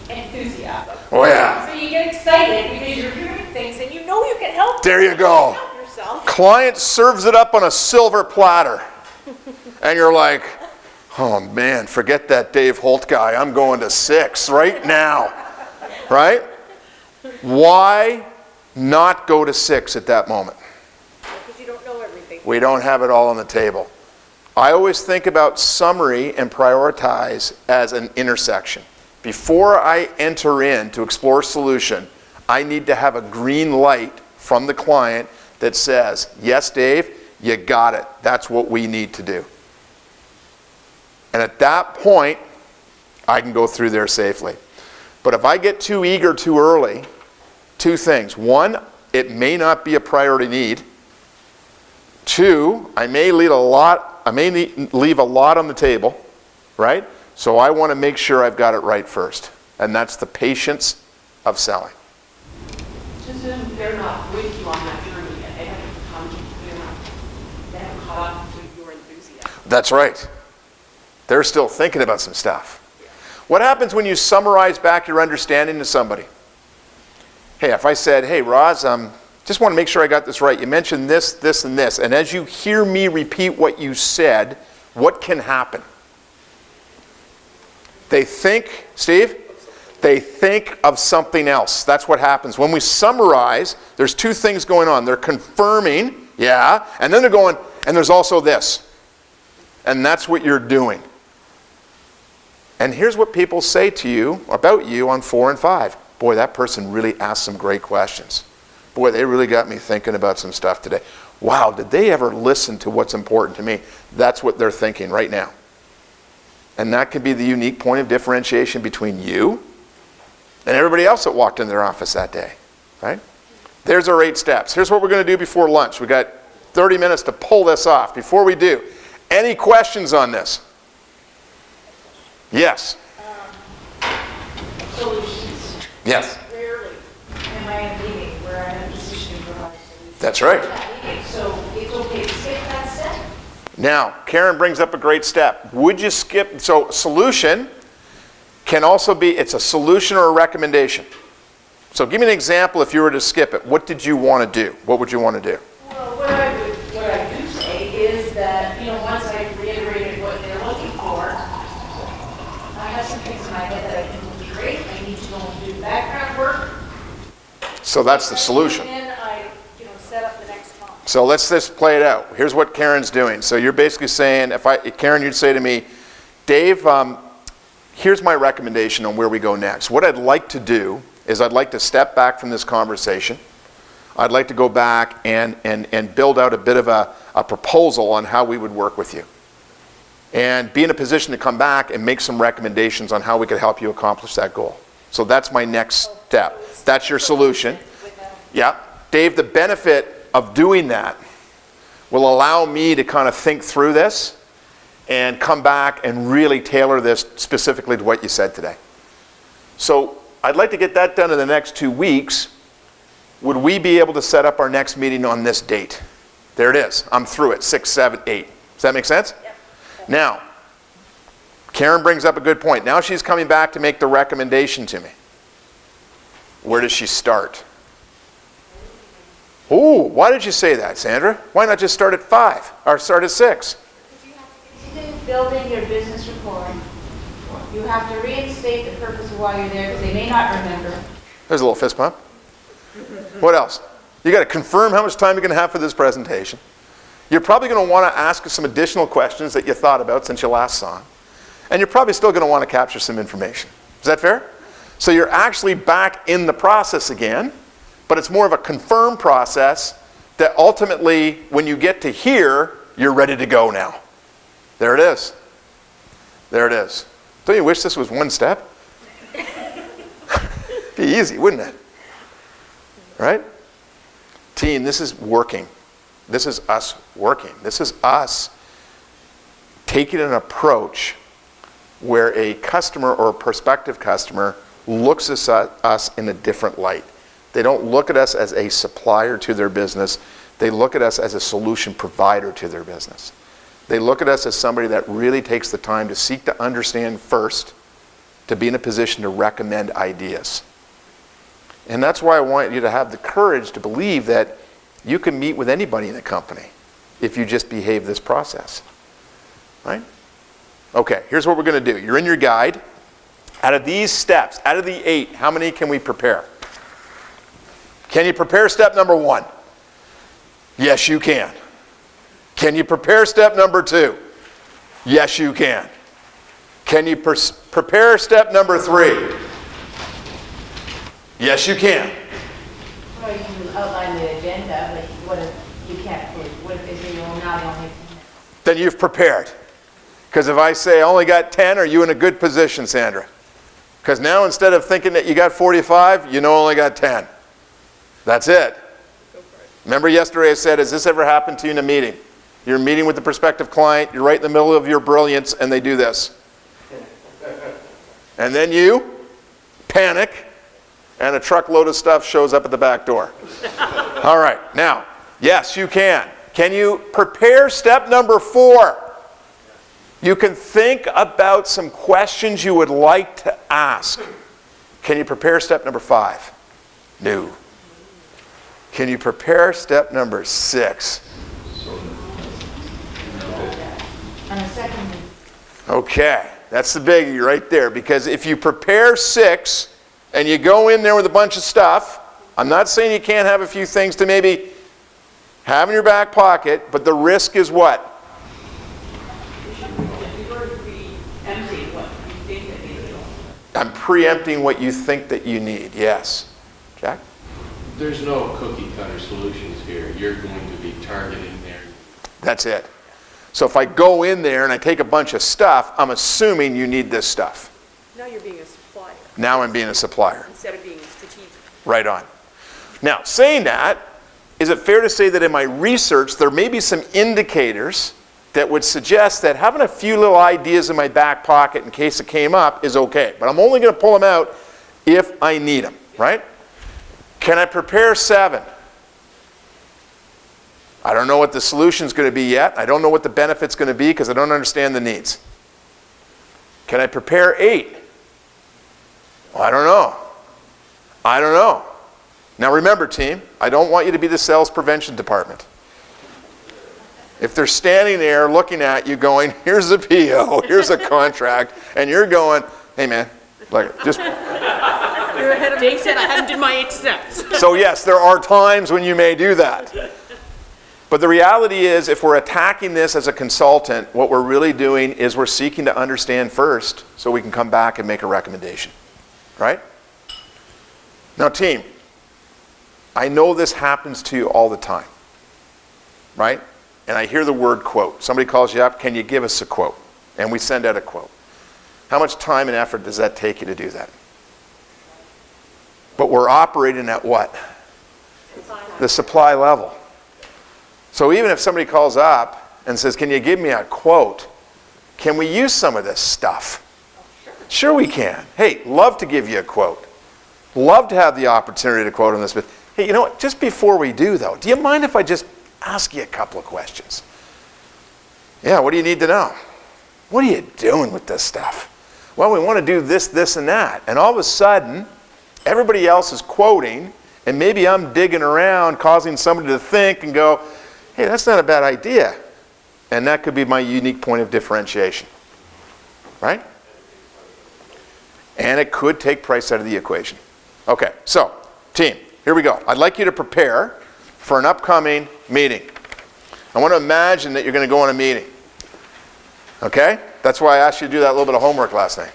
enthusiasm. Oh, yeah. So you get excited because you're hearing things and you know you can help. There you go. Help yourself. Client serves it up on a silver platter. And you're like, oh man, forget that Dave Holt guy. I'm going to 6 right now. Right? Why not go to 6 at that moment? Because you don't know everything. We don't have it all on the table. I always think about summary and prioritize as an intersection. Before I enter in to explore solution, I need to have a green light from the client that says, yes, Dave, you got it. That's what we need to do. And at that point, I can go through there safely. But if I get too eager too early, two things. One, it may not be a priority need. Two, I may leave a lot on the table, right? So I want to make sure I've got it right first. And that's the patience of selling. Just then they're not with you on that journey yet. They haven't come, they haven't caught up to your enthusiasm. That's right. They're still thinking about some stuff. What happens when you summarize back your understanding to somebody? Hey, if I said, hey, Roz, just want to make sure I got this right. You mentioned this, this, and this. And as you hear me repeat what you said, what can happen? They think, Steve, they think of something else. That's what happens. When we summarize, there's two things going on. They're confirming, yeah, and then they're going, and there's also this. And that's what you're doing. And here's what people say to you, about you on 4 and 5. Boy, that person really asked some great questions. Boy, they really got me thinking about some stuff today. Wow, did they ever listen to what's important to me? That's what they're thinking right now. And that could be the unique point of differentiation between you and everybody else that walked in their office that day, right? There's our 8 steps. Here's what we're going to do before lunch. We've got 30 minutes to pull this off. Before we do, any questions on this? Yes. Solutions. Yes. Rarely am I in a meeting where I'm in a position to provide solutions. That's right. That meeting, so it's okay to skip that step. Now, Karen brings up a great step. Would you skip? So solution can also be, it's a solution or a recommendation. So give me an example if you were to skip it. What did you want to do? What would you want to do? Well, what I do say is that, once I reiterated what they're looking for, I have some things in my head that I think would be great. I need to go and do background work. So that's the solution. And then I, set up the next month. So let's just play it out. Here's what Karen's doing. So you're basically saying, Karen, you'd say to me, Dave, here's my recommendation on where we go next. What I'd like to do is I'd like to step back from this conversation. I'd like to go back and build out a bit of a proposal on how we would work with you. And be in a position to come back and make some recommendations on how we could help you accomplish that goal. So that's my next step. That's your solution. Yeah. Dave, the benefit of doing that will allow me to kind of think through this and come back and really tailor this specifically to what you said today. So I'd like to get that done in the next 2 weeks. Would we be able to set up our next meeting on this date? There it is. I'm through it. 6, 7, 8. Does that make sense? Yep. Now, Karen brings up a good point. Now she's coming back to make the recommendation to me. Where does she start? Ooh, why did you say that, Sandra? Why not just start at 5 or start at 6? Because you have to continue building your business rapport. You have to reinstate the purpose of why you're there, because they may not remember. There's a little fist pump. What else? You got to confirm how much time you're going to have for this presentation. You're probably going to want to ask some additional questions that you thought about since you last saw him. And you're probably still going to want to capture some information. Is that fair? So you're actually back in the process again, but it's more of a confirmed process that ultimately, when you get to here, you're ready to go now. There it is. There it is. Don't you wish this was one step? Be easy, wouldn't it? Right? Team, this is working. This is us working. This is us taking an approach where a customer or a prospective customer looks at us in a different light. They don't look at us as a supplier to their business. They look at us as a solution provider to their business. They look at us as somebody that really takes the time to seek to understand first, to be in a position to recommend ideas. And that's why I want you to have the courage to believe that you can meet with anybody in the company if you just behave this process. Right? Okay, here's what we're going to do. You're in your guide. Out of these steps, out of the 8, how many can we prepare? Can you prepare step number 1? Yes, you can. Can you prepare step number 2? Yes, you can. Can you prepare step number 3? Yes, you can. Well, you can outline the agenda, but what if you can't, what if they say you're not only 10 minutes? Then you've prepared. Because if I say I only got 10, are you in a good position, Sandra? Because now instead of thinking that you got 45, you know only got 10. That's it. Remember yesterday I said, has this ever happened to you in a meeting? You're meeting with the prospective client, you're right in the middle of your brilliance, and they do this. And then you panic, and a truckload of stuff shows up at the back door. All right, now, yes, you can. Can you prepare step number 4? You can think about some questions you would like to ask. Can you prepare step number 5? No. Can you prepare step number 6? On the second, Okay, that's the biggie right there. Because if you prepare 6 and you go in there with a bunch of stuff, I'm not saying you can't have a few things to maybe have in your back pocket, but the risk is what? I'm preempting what you think that you need. Yes. Jack? There's no cookie cutter solutions here. You're going to be targeting there. That's it. So if I go in there and I take a bunch of stuff, I'm assuming you need this stuff. Now you're being a supplier Now I'm being a supplier. instead of being strategic. Right on. Now, saying that, is it fair to say that in my research, there may be some indicators that would suggest that having a few little ideas in my back pocket in case it came up is okay. But I'm only going to pull them out if I need them, right? Can I prepare 7? I don't know what the solution's going to be yet. I don't know what the benefit's going to be because I don't understand the needs. Can I prepare 8? Well, I don't know. I don't know. Now remember, team, I don't want you to be the sales prevention department. If they're standing there looking at you going, here's a PO, here's a contract, and you're going, hey man, like just... You're ahead of Dave said I hadn't did my 8 steps. So yes, there are times when you may do that. But the reality is, if we're attacking this as a consultant, what we're really doing is we're seeking to understand first so we can come back and make a recommendation, right? Now team, I know this happens to you all the time, right? And I hear the word quote. Somebody calls you up, can you give us a quote? And we send out a quote. How much time and effort does that take you to do that? But we're operating at what? The supply level. So even if somebody calls up and says, can you give me a quote? Can we use some of this stuff? Sure we can. Hey, love to give you a quote. Love to have the opportunity to quote on this. But hey, you know what? Just before we do though, do you mind if I just ask you a couple of questions? Yeah, what do you need to know? What are you doing with this stuff? Well, we want to do this, this, and that. And all of a sudden, everybody else is quoting, and maybe I'm digging around, causing somebody to think and go, hey, that's not a bad idea. And that could be my unique point of differentiation. Right? And it could take price out of the equation. Okay, so, team, here we go. I'd like you to prepare for an upcoming meeting. I want to imagine that you're going to go on a meeting. Okay? That's why I asked you to do that little bit of homework last night.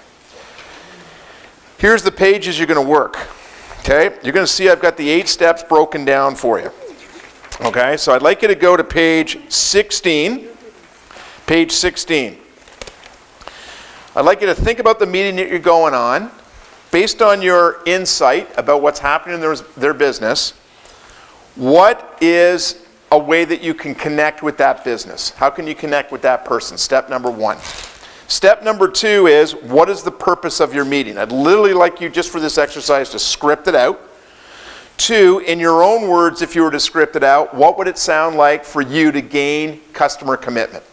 Here's the pages you're going to work. Okay? You're going to see I've got the 8 steps broken down for you. Okay? So I'd like you to go to page 16. Page 16. I'd like you to think about the meeting that you're going on. Based on your insight about what's happening in their business, what is a way that you can connect with that business? How can you connect with that person? Step number 1. Step number 2 is, what is the purpose of your meeting? I'd literally like you, just for this exercise, to script it out. 2, in your own words, if you were to script it out, what would it sound like for you to gain customer commitment?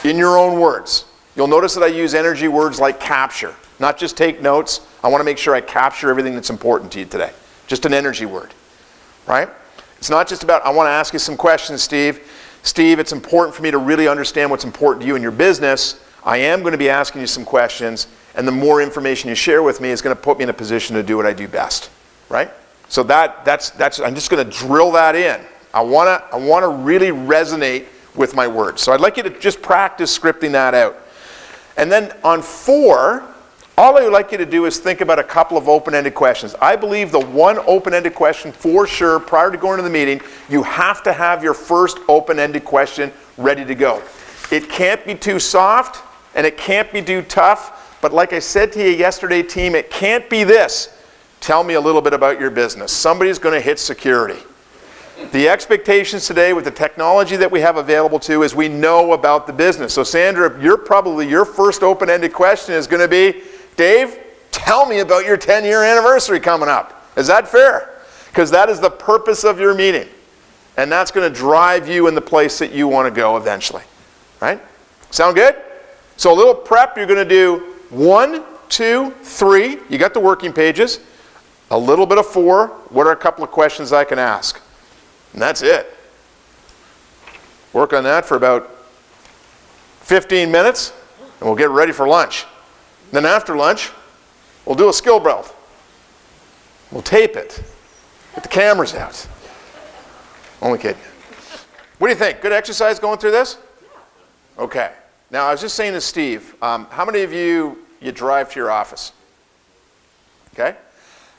In your own words. You'll notice that I use energy words like capture. Not just take notes. I want to make sure I capture everything that's important to you today. Just an energy word, right? It's not just about, I want to ask you some questions, Steve. Steve, it's important for me to really understand what's important to you in your business. I am going to be asking you some questions, and the more information you share with me is going to put me in a position to do what I do best, right? So that's I'm just going to drill that in. I want to really resonate with my words. So I'd like you to just practice scripting that out. And then on 4, all I would like you to do is think about a couple of open-ended questions. I believe the one open-ended question for sure, prior to going to the meeting, you have to have your first open-ended question ready to go. It can't be too soft, and it can't be too tough, but like I said to you yesterday, team, it can't be this. Tell me a little bit about your business. Somebody's going to hit security. The expectations today with the technology that we have available to is we know about the business. So Sandra, your first open-ended question is going to be, Dave, tell me about your 10-year anniversary coming up. Is that fair? Because that is the purpose of your meeting. And that's going to drive you in the place that you want to go eventually. Right? Sound good? So a little prep, you're going to do 1, 2, 3. You got the working pages. A little bit of 4. What are a couple of questions I can ask? And that's it. Work on that for about 15 minutes, and we'll get ready for lunch. Then after lunch, we'll do a skill belt. We'll tape it. Get the cameras out. Only kidding. What do you think? Good exercise going through this? Okay. Now, I was just saying to Steve, how many of you drive to your office? Okay?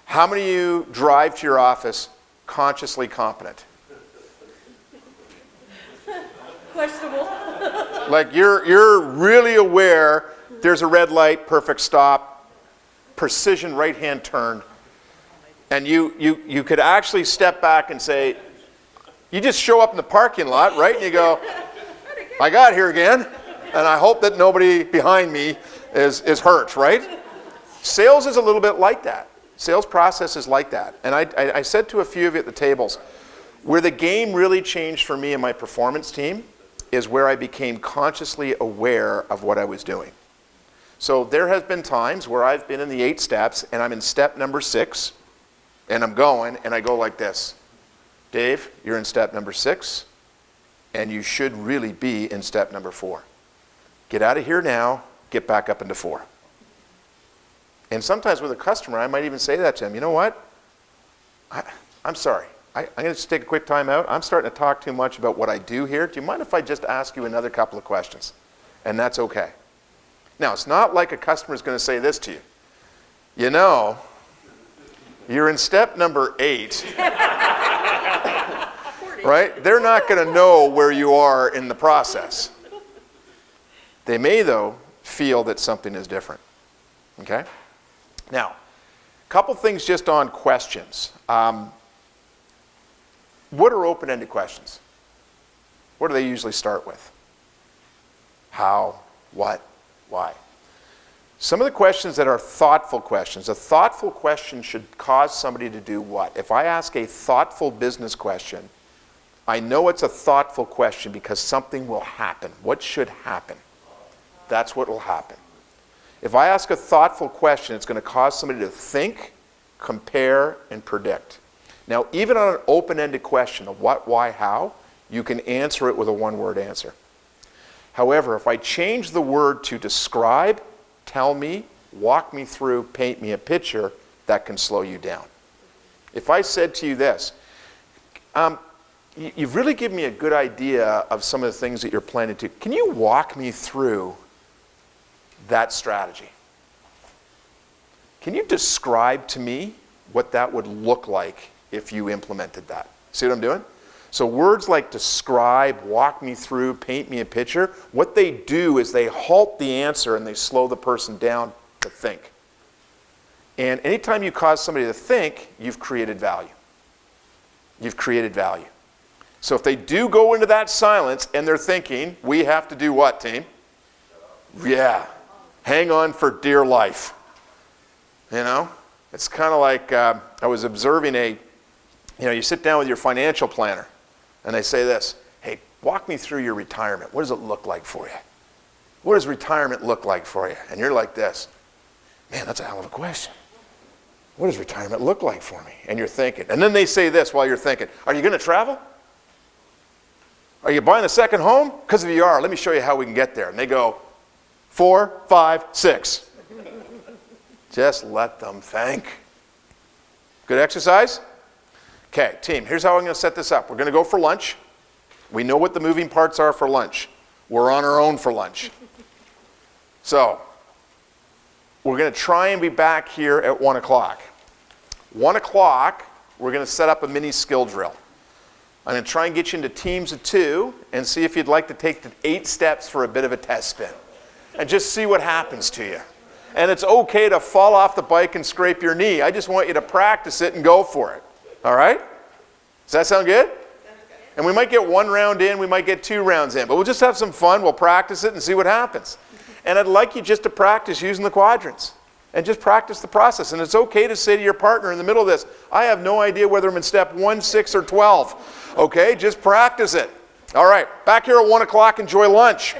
How many of you drive to your office consciously competent? Questionable. Like you're really aware there's a red light, perfect stop, precision right-hand turn, and you could actually step back and say, you just show up in the parking lot, right? And you go, I got here again, and I hope that nobody behind me is hurt, right? Sales is a little bit like that. Sales process is like that. And I said to a few of you at the tables, where the game really changed for me and my performance team is where I became consciously aware of what I was doing. So there has been times where I've been in the 8 steps and I'm in step number 6 and I'm going and I go like this. Dave, you're in step number 6 and you should really be in step number 4. Get out of here now, get back up into 4. And sometimes with a customer, I might even say that to him. You know what? I'm sorry. I'm going to just take a quick time out. I'm starting to talk too much about what I do here. Do you mind if I just ask you another couple of questions? And that's okay. Now, it's not like a customer is going to say this to you. You know, you're in step number 8. Right? They're not going to know where you are in the process. They may, though, feel that something is different. Okay? Now, a couple things just on questions. What are open-ended questions? What do they usually start with? How, what, why? Some of the questions that are thoughtful questions, a thoughtful question should cause somebody to do what? If I ask a thoughtful business question, I know it's a thoughtful question because something will happen. What should happen? That's what will happen. If I ask a thoughtful question, it's going to cause somebody to think, compare, and predict. Now, even on an open-ended question of what, why, how, you can answer it with a one-word answer. However, if I change the word to describe, tell me, walk me through, paint me a picture, that can slow you down. If I said to you this, you've really given me a good idea of some of the things that you're planning to. Can you walk me through that strategy? Can you describe to me what that would look like if you implemented that? See what I'm doing? So words like describe, walk me through, paint me a picture, what they do is they halt the answer and they slow the person down to think. And anytime you cause somebody to think, you've created value. You've created value. So if they do go into that silence and they're thinking, we have to do what, team? Yeah. Hang on for dear life. You know? It's kind of like I was observing you sit down with your financial planner and they say this, hey, walk me through your retirement. What does it look like for you? What does retirement look like for you? And you're like this, man, that's a hell of a question. What does retirement look like for me? And you're thinking. And then they say this while you're thinking, are you going to travel? Are you buying a second home? Because if you are, let me show you how we can get there. And they go, 4, 5, 6. Just let them think. Good exercise? Okay, team, here's how I'm going to set this up. We're going to go for lunch. We know what the moving parts are for lunch. We're on our own for lunch. So, we're going to try and be back here at 1 o'clock. 1 o'clock, we're going to set up a mini skill drill. I'm going to try and get you into teams of 2 and see if you'd like to take the 8 steps for a bit of a test spin. And just see what happens to you. And it's okay to fall off the bike and scrape your knee. I just want you to practice it and go for it. All right? Does that sound good? And we might get 1 round in, we might get 2 rounds in, but we'll just have some fun, we'll practice it and see what happens. And I'd like you just to practice using the quadrants and just practice the process. And it's okay to say to your partner in the middle of this, I have no idea whether I'm in step 1, 6, or 12. Okay, just practice it. All right, back here at 1 o'clock, enjoy lunch.